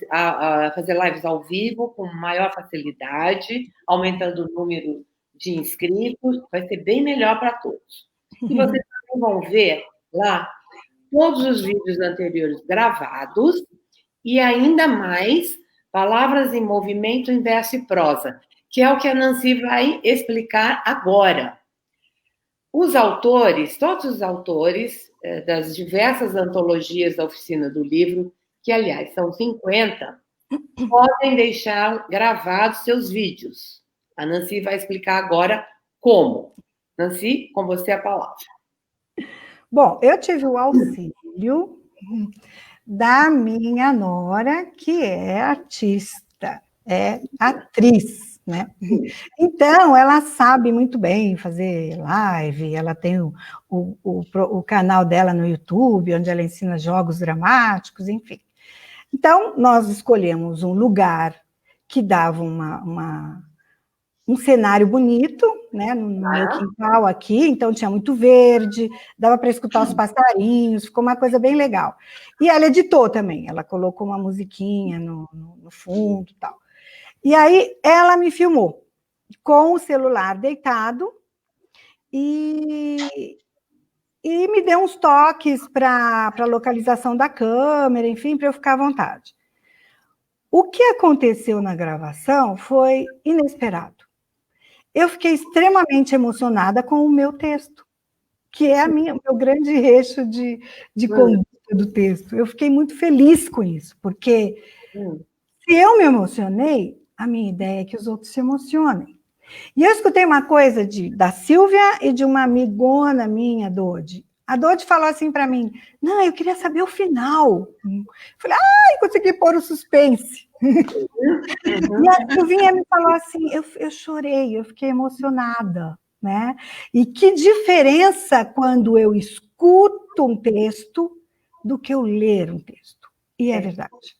fazer lives ao vivo com maior facilidade, aumentando o número de inscritos, vai ser bem melhor para todos. E vocês também vão ver lá todos os vídeos anteriores gravados e ainda mais palavras em movimento em verso e prosa, que é o que a Nancy vai explicar agora. Os autores, todos os autores das diversas antologias da Oficina do Livro, que, aliás, são 50, podem deixar gravados seus vídeos. A Nancy vai explicar agora como. Nancy, com você a palavra. Bom, eu tive o auxílio da minha nora, que é artista, é atriz, né? Então, ela sabe muito bem fazer live, ela tem o canal dela no YouTube, onde ela ensina jogos dramáticos, enfim. Então, nós escolhemos um lugar que dava um cenário bonito, né, no meu quintal aqui, então tinha muito verde, dava para escutar os passarinhos, ficou uma coisa bem legal. E ela editou também, ela colocou uma musiquinha no fundo e tal. E aí ela me filmou com o celular deitado e me deu uns toques para a localização da câmera, enfim, para eu ficar à vontade. O que aconteceu na gravação foi inesperado. Eu fiquei extremamente emocionada com o meu texto, que é o meu grande eixo de conduta do texto. Eu fiquei muito feliz com isso, porque se eu me emocionei, a minha ideia é que os outros se emocionem. E eu escutei uma coisa da Silvia e de uma amigona minha, Dodi. A Dodi falou assim para mim, não, eu queria saber o final. Falei, consegui pôr o suspense. E a Silvinha me falou assim, eu chorei, eu fiquei emocionada, né? E que diferença quando eu escuto um texto do que eu ler um texto. E é verdade.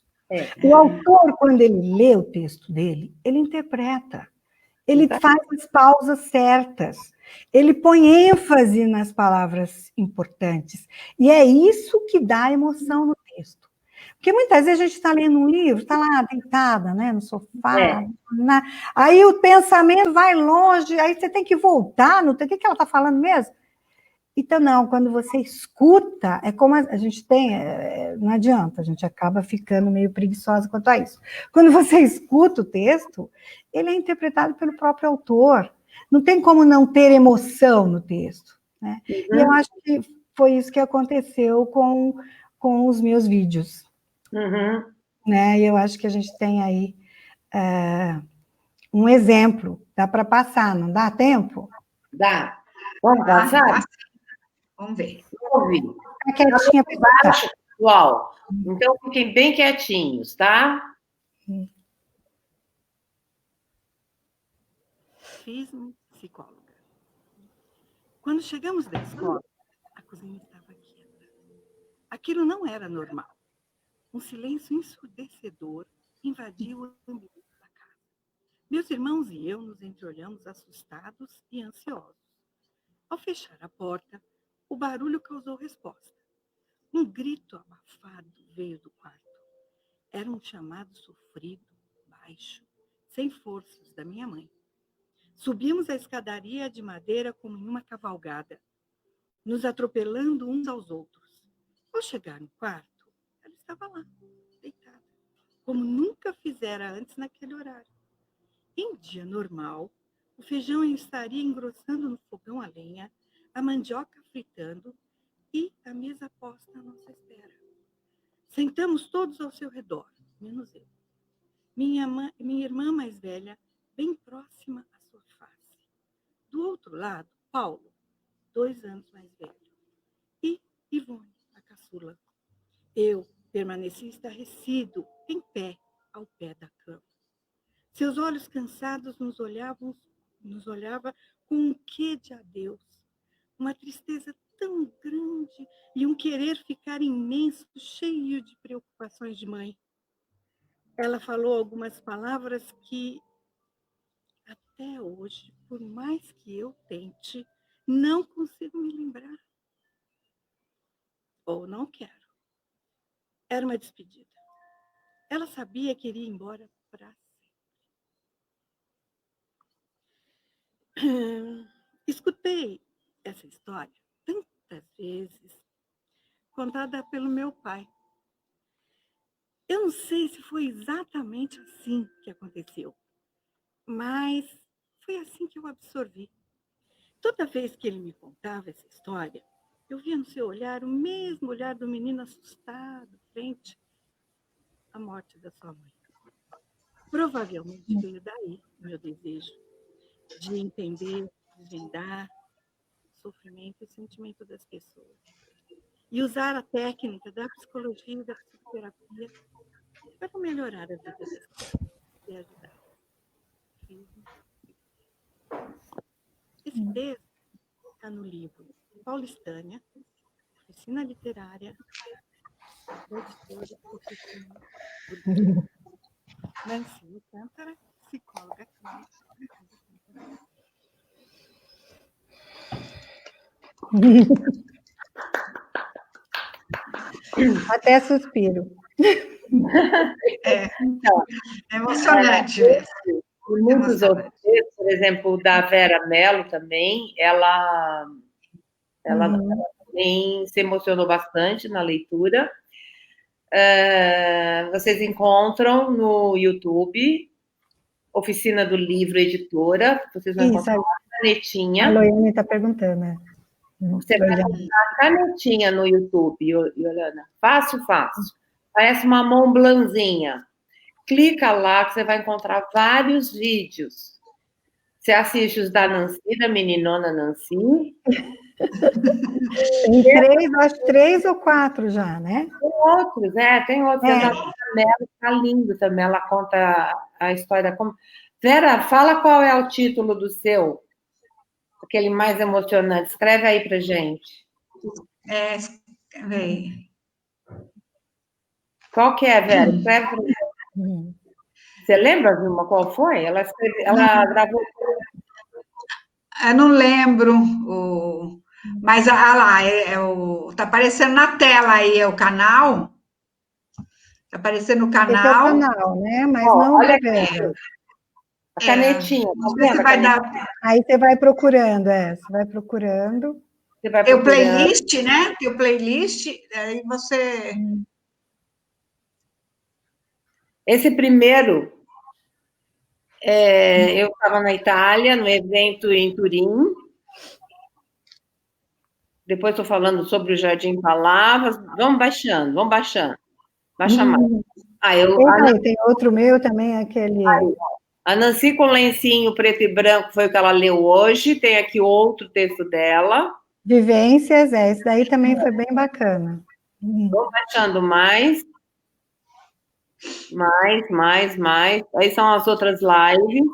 O autor, quando ele lê o texto dele, ele interpreta, ele faz as pausas certas, ele põe ênfase nas palavras importantes, e é isso que dá emoção no texto. Porque muitas vezes a gente está lendo um livro, está lá deitada, né, no sofá, aí o pensamento vai longe, aí você tem que voltar, o que ela está falando mesmo? Então, não, quando você escuta, é como a gente tem, não adianta, a gente acaba ficando meio preguiçosa quanto a isso. Quando você escuta o texto, ele é interpretado pelo próprio autor, não tem como não ter emoção no texto, né? E eu acho que foi isso que aconteceu com os meus vídeos. Né? E eu acho que a gente tem aí um exemplo, dá para passar, não dá tempo? Dá. Vamos passar? Vamos ver. Vamos ver. Tá quietinha, baixo, pessoal. Então, fiquem bem quietinhos, tá? Fiz-me psicóloga. Quando chegamos da escola, a cozinha estava quieta. Aquilo não era normal. Um silêncio ensurdecedor invadiu o ambiente da casa. Meus irmãos e eu nos entreolhamos assustados e ansiosos. Ao fechar a porta, o barulho causou resposta. Um grito abafado veio do quarto. Era um chamado sofrido, baixo, sem forças, da minha mãe. Subimos a escadaria de madeira como em uma cavalgada, nos atropelando uns aos outros. Ao chegar no quarto, ela estava lá, deitada, como nunca fizera antes naquele horário. Em dia normal, o feijão estaria engrossando no fogão a lenha, a mandioca fritando e a mesa posta à nossa espera. Sentamos todos ao seu redor, menos eu. Minha irmã mais velha, bem próxima à sua face. Do outro lado, Paulo, 2 anos mais velho. E Ivone, a caçula. Eu permaneci estarrecido, em pé, ao pé da cama. Seus olhos cansados nos olhava com um quê de adeus, uma tristeza tão grande e um querer ficar imenso, cheio de preocupações de mãe. Ela falou algumas palavras que, até hoje, por mais que eu tente, não consigo me lembrar. Ou não quero. Era uma despedida. Ela sabia que iria embora para sempre. Escutei essa história tantas vezes, contada pelo meu pai. Eu não sei se foi exatamente assim que aconteceu, mas foi assim que eu absorvi. Toda vez que ele me contava essa história, eu via no seu olhar o mesmo olhar do menino assustado frente à morte da sua mãe. Provavelmente veio daí o meu desejo de entender, desvendar o sofrimento e o sentimento das pessoas. E usar a técnica da psicologia e da psicoterapia para melhorar a vida das pessoas e ajudar. Esse texto está no livro Paulistânia, Oficina Literária, da editora Oficina Burguesa. Nancy Alcântara, psicóloga clínica. Até suspiro. É emocionante. Muitos outros, por exemplo, da Vera Mello também, ela também se emocionou bastante na leitura. Vocês encontram no YouTube, Oficina do Livro Editora, vocês vão encontrar uma canetinha. A Loiane está perguntando, né? Você vai encontrar a canetinha no YouTube, Yolanda. Fácil. Parece uma mão blanzinha. Clica lá que você vai encontrar vários vídeos. Você assiste os da Nancy, da meninona Nancy. Tem 3 ou 4 já, né? Tem outros. A da Mello tá lindo também. Ela conta a história. Vera, fala qual é o título do seu. Aquele mais emocionante. Escreve aí pra gente. Qual que é, Vera? Escreve pra gente. Você lembra, Vilma, qual foi? Ela gravou. Eu não lembro, mas lá, tá aparecendo na tela aí, é o canal. aparecer no Esse é o canal. canal, né? Mas Ó, não olha da aqui, Vera. a canetinha, tá Não sei se vendo? A vai canetinha, dar. Aí você vai procurando, você vai procurando. você vai Tem o procurando. playlist, né? Tem o playlist, aí você. Esse primeiro, eu estava na Itália, no evento em Turim. Depois estou falando sobre o Jardim Palavras. Vamos baixando, vamos baixando. Baixa mais. Aí, tem outro meu também, aquele... A Nancy com lencinho preto e branco foi o que ela leu hoje. Tem aqui outro texto dela. Vivências, esse daí também foi bem bacana. Vamos baixando mais. Mais. Aí são as outras lives.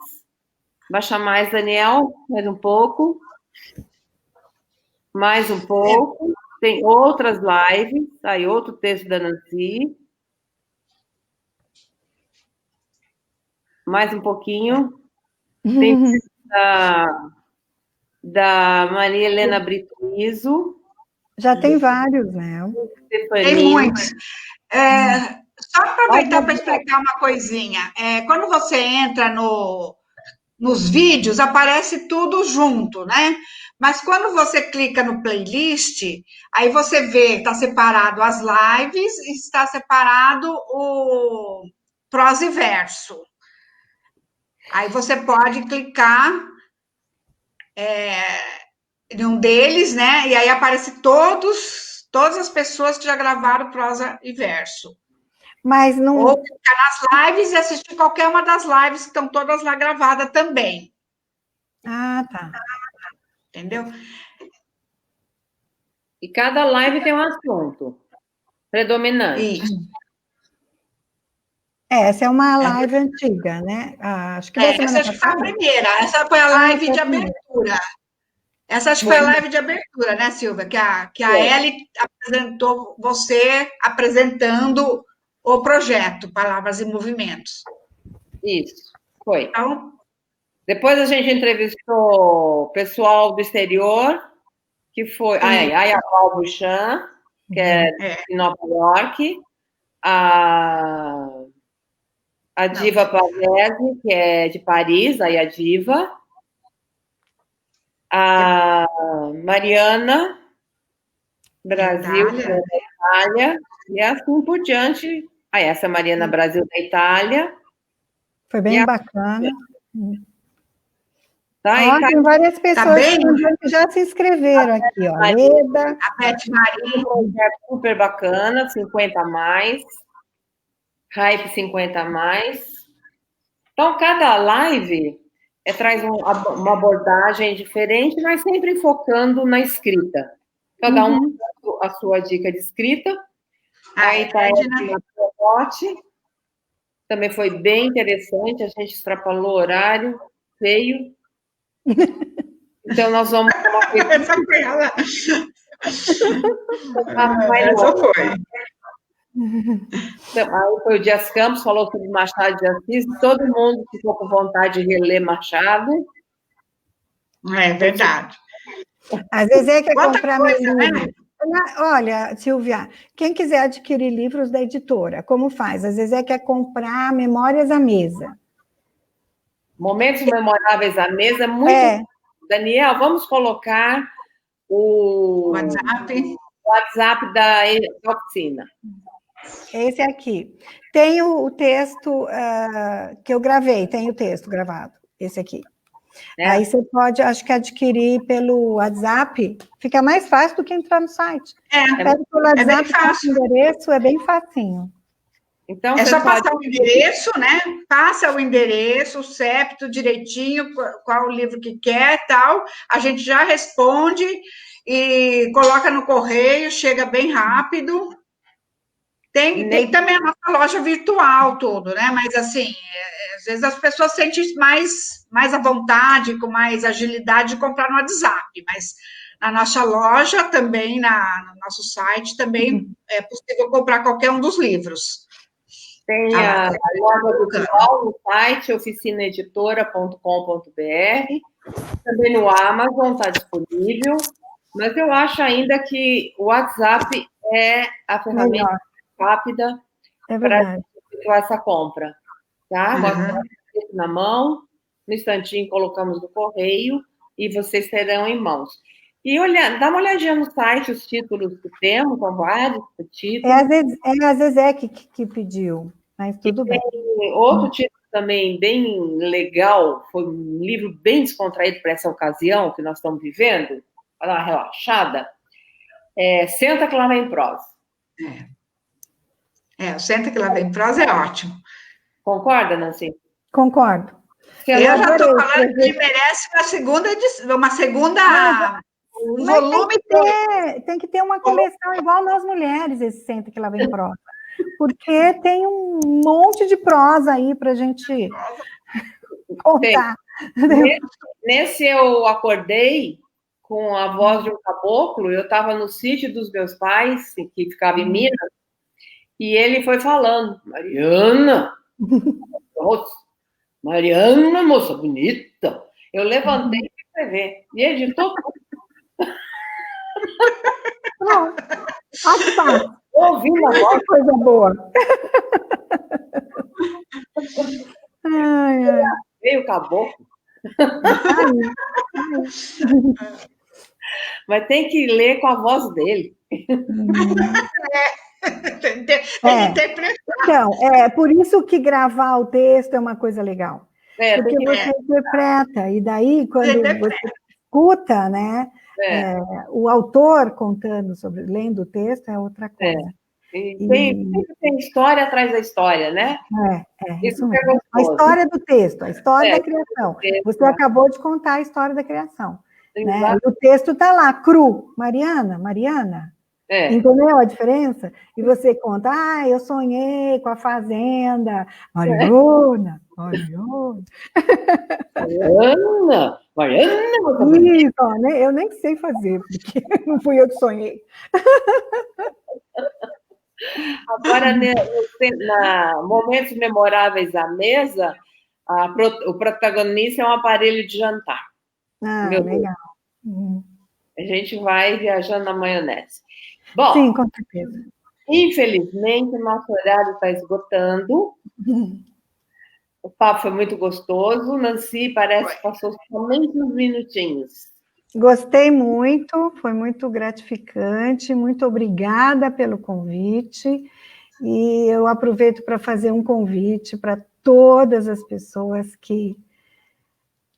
Baixa mais, Daniel. Mais um pouco. Mais um pouco. Tem outras lives. Aí outro texto da Nancy. Mais um pouquinho. Tem da Maria Helena Brito Iso. Já tem vários, né? Tem muitos. Só aproveitar para explicar uma coisinha. Quando você entra nos vídeos, aparece tudo junto, né? Mas quando você clica no playlist, aí você vê, está separado as lives e está separado o prosa e verso. Aí você pode clicar em um deles, né? E aí aparece todas as pessoas que já gravaram prosa e verso. Mas não... Ou ficar nas lives e assistir qualquer uma das lives que estão todas lá gravadas também. Ah, tá. Entendeu? E cada live tem um assunto predominante. Isso. Essa é uma live antiga, né? Acho que da semana essa foi a passada. primeira. Essa foi a live de abertura. Essa acho que foi a live de abertura, né, Silvia? Que a Ellie apresentou você apresentando o projeto Palavras e Movimentos. Isso, foi. Então, depois a gente entrevistou o pessoal do exterior, que foi a Ayabal Buchan, que é de Nova York, a Diva Pavese, que é de Paris, aí a Diva, a Mariana Brasil, que é da Itália, e assim por diante. Essa Mariana Brasil da Itália. Foi bem bacana. Tá, tem várias pessoas que já se inscreveram aqui, ó. Leda. A Beth Maria. Um projeto super bacana, 50 a mais. Hype 50 a mais. Então, cada live traz uma abordagem diferente, mas sempre focando na escrita. Cada um a sua dica de escrita. Aí está a Pote. Também foi bem interessante, a gente extrapolou o horário, feio. Então, nós vamos... Essa foi ela. Essa foi. Então, aí foi o Dias Campos, falou sobre Machado de Assis, todo mundo ficou com vontade de reler Machado. É verdade. Às vezes quer comprar meu livro. Né? Olha, Silvia, quem quiser adquirir livros da editora, como faz? Às vezes quer comprar Memórias à Mesa. Momentos Memoráveis à Mesa, muito... Daniel, vamos colocar o WhatsApp da oficina. Esse aqui. Tem o texto que eu gravei, tem o texto gravado, esse aqui. Aí você pode, acho que, adquirir pelo WhatsApp, fica mais fácil do que entrar no site. Pede pelo WhatsApp, passa o endereço, é bem facinho. Então, só passar o endereço, né? Passa o endereço, o CEP, tudo direitinho, qual o livro que quer, tal. A gente já responde e coloca no correio, chega bem rápido. Tem também a nossa loja virtual, tudo, né? Mas, assim, às vezes as pessoas sentem mais à vontade, com mais agilidade de comprar no WhatsApp, mas na nossa loja também, no nosso site, também é possível comprar qualquer um dos livros. Tem a loja virtual no site oficinaeditora.com.br, também no Amazon está disponível, mas eu acho ainda que o WhatsApp é a ferramenta rápida. É verdade. Para essa compra, tá? Uhum. Na mão, no instantinho colocamos no correio e vocês terão em mãos. E dá uma olhadinha no site, os títulos que temos, são vários títulos. É a Zezé que pediu, mas tudo bem. Outro título também bem legal, foi um livro bem descontraído para essa ocasião que nós estamos vivendo, para dar uma relaxada, Senta que lá vem prosa. Senta que lá vem prosa é ótimo. Concorda, Nancy? Concordo. Eu já estou falando que merece uma segunda volume. Tem que ter uma coleção igual Nós Mulheres, esse Senta que lá vem prosa. Porque tem um monte de prosa aí para a gente contar. Nesse eu acordei com a voz de um caboclo, eu estava no sítio dos meus pais, que ficava em Minas, e ele foi falando, Mariana, moça bonita. Eu levantei e escrever, e editou tudo. Pronto. Tá. Ouvindo a voz. Coisa boa. Ai. Veio o caboclo. Mas tem que ler com a voz dele. Tem que interpretar. Então, por isso que gravar o texto é uma coisa legal. Porque você interpreta, e daí, quando você escuta, né, o autor contando lendo o texto é outra coisa. Tem história atrás da história, né? Isso mesmo. A história do texto, a história da criação. Você acabou de contar a história da criação. Né? E o texto está lá, cru. Mariana. Entendeu a diferença? E você conta, eu sonhei com a fazenda. Mariana. Isso, né? Eu nem sei fazer, porque não fui eu que sonhei. Agora, na Momentos Memoráveis à Mesa, o protagonista é um aparelho de jantar. Legal. A gente vai viajando na maionese. Bom, sim, com certeza. Infelizmente, o nosso horário está esgotando. O papo foi muito gostoso. Nancy parece que passou somente uns minutinhos. Gostei muito, foi muito gratificante, muito obrigada pelo convite, e eu aproveito para fazer um convite para todas as pessoas que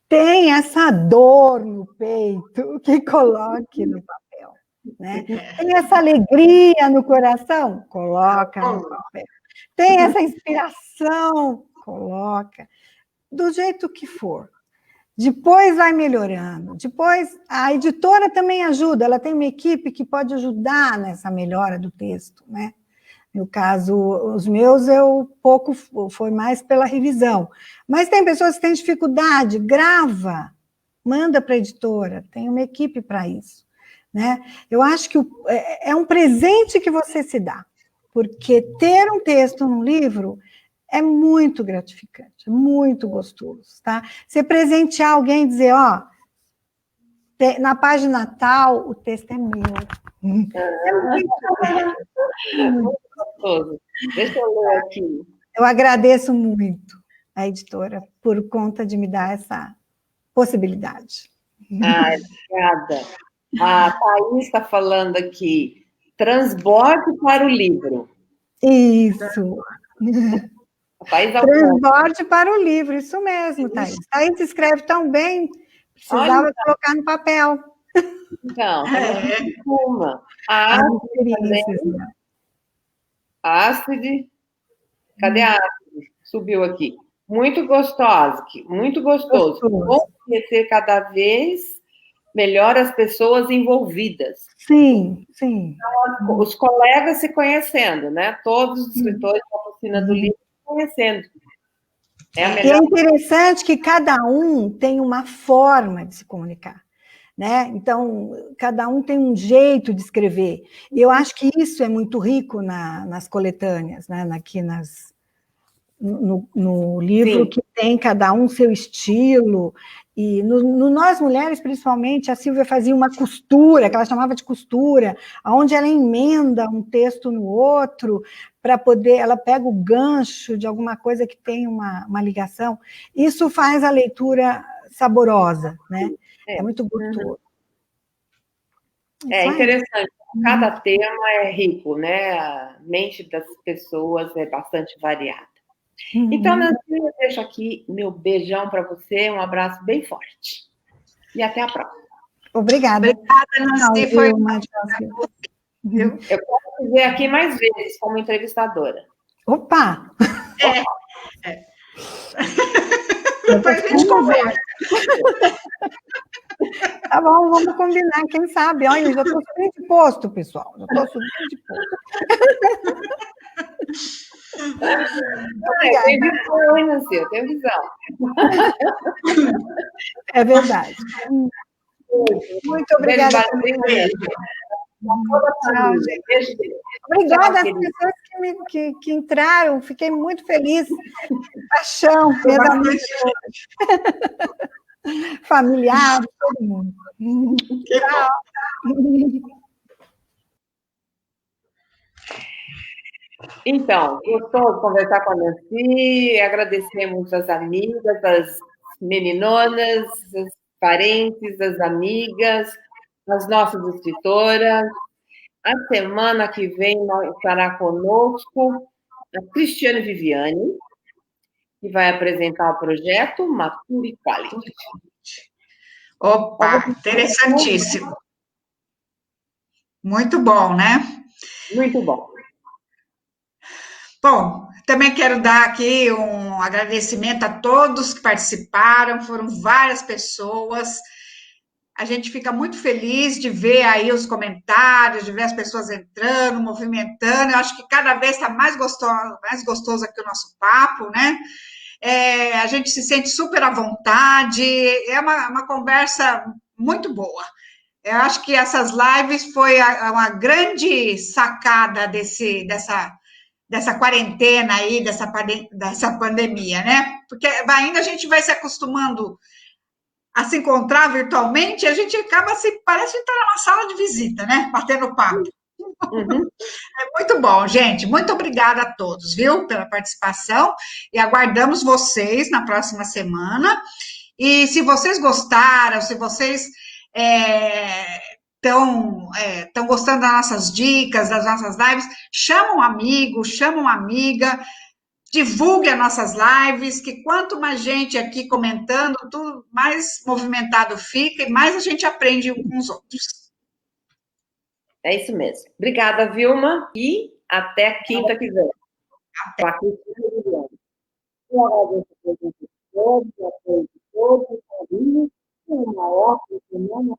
têm essa dor no peito, que coloque no papel, né? Tem essa alegria no coração? Coloca no papel. Tem essa inspiração? Coloca. Do jeito que for. Depois vai melhorando. Depois, a editora também ajuda, ela tem uma equipe que pode ajudar nessa melhora do texto, né? No caso, os meus, foi mais pela revisão. Mas tem pessoas que têm dificuldade, grava, manda para a editora, tem uma equipe para isso, né? Eu acho que é um presente que você se dá, porque ter um texto num livro é muito gratificante, muito gostoso, tá? Você presentear alguém e dizer, na página tal, o texto é meu. É muito gostoso. Deixa eu ler aqui. Eu agradeço muito a editora por conta de me dar essa possibilidade. Obrigada. A Thaís está falando aqui, transborde para o livro. Isso. Transborde para o livro, isso mesmo, Thaís. Thaís escreve tão bem, precisava colocar no papel. Então, uma. A Astrid, cadê a Astrid? Subiu aqui. Muito gostoso, muito gostoso. Vamos conhecer cada vez melhor as pessoas envolvidas. Sim. Então, os colegas se conhecendo, né? Todos os escritores da oficina do livro se conhecendo. E é interessante que cada um tem uma forma de se comunicar, né? Então, cada um tem um jeito de escrever. E eu acho que isso é muito rico nas coletâneas, né? Aqui no livro, sim, que tem cada um seu estilo, E no Nós Mulheres, principalmente, a Silvia fazia uma costura, que ela chamava de costura, onde ela emenda um texto no outro, para poder, ela pega o gancho de alguma coisa que tem uma ligação. Isso faz a leitura saborosa, né? É muito gostoso. É interessante. Cada tema é rico, né? A mente das pessoas é bastante variada. Então, Nancy, eu deixo aqui meu beijão para você, um abraço bem forte. E até a próxima. Obrigada. Obrigada, Nancy. Foi uma... Eu posso te ver aqui mais vezes como entrevistadora. Opa! Depois a gente conversa. Tá bom, vamos combinar, quem sabe? Olha, eu já estou subindo de posto, pessoal. Já estou subindo de posto. Tem visão, hein, Nancy? Eu tenho visão. É verdade. Muito obrigada. Obrigada às pessoas que entraram, fiquei muito feliz. Paixão, familiares, todo mundo. Tchau. Então, gostou de conversar com a Nancy, agradecemos as amigas, as meninonas, as parentes, as amigas, as nossas escritoras. A semana que vem estará conosco a Cristiane Viviane, que vai apresentar o projeto Mature Quality. Opa, interessantíssimo. Muito bom, né? Muito bom. Bom, também quero dar aqui um agradecimento a todos que participaram, foram várias pessoas. A gente fica muito feliz de ver aí os comentários, de ver as pessoas entrando, movimentando. Eu acho que cada vez está mais gostoso aqui o nosso papo, né? A gente se sente super à vontade, é uma conversa muito boa. Eu acho que essas lives foi uma grande sacada dessa quarentena aí, dessa pandemia, né? Porque ainda a gente vai se acostumando a se encontrar virtualmente, a gente acaba parece estar numa sala de visita, né? Batendo papo. Uhum. É muito bom, gente. Muito obrigada a todos, viu, pela participação. E aguardamos vocês na próxima semana. E se vocês gostaram, se vocês estão gostando das nossas dicas, das nossas lives, chama um amigo, chama uma amiga, divulgue as nossas lives, que quanto mais gente aqui comentando, tudo mais movimentado fica e mais a gente aprende uns com os outros. É isso mesmo. Obrigada, Vilma, e até quinta que vem. Até. Um abraço a todos, a todos, carinho, uma ótima semana.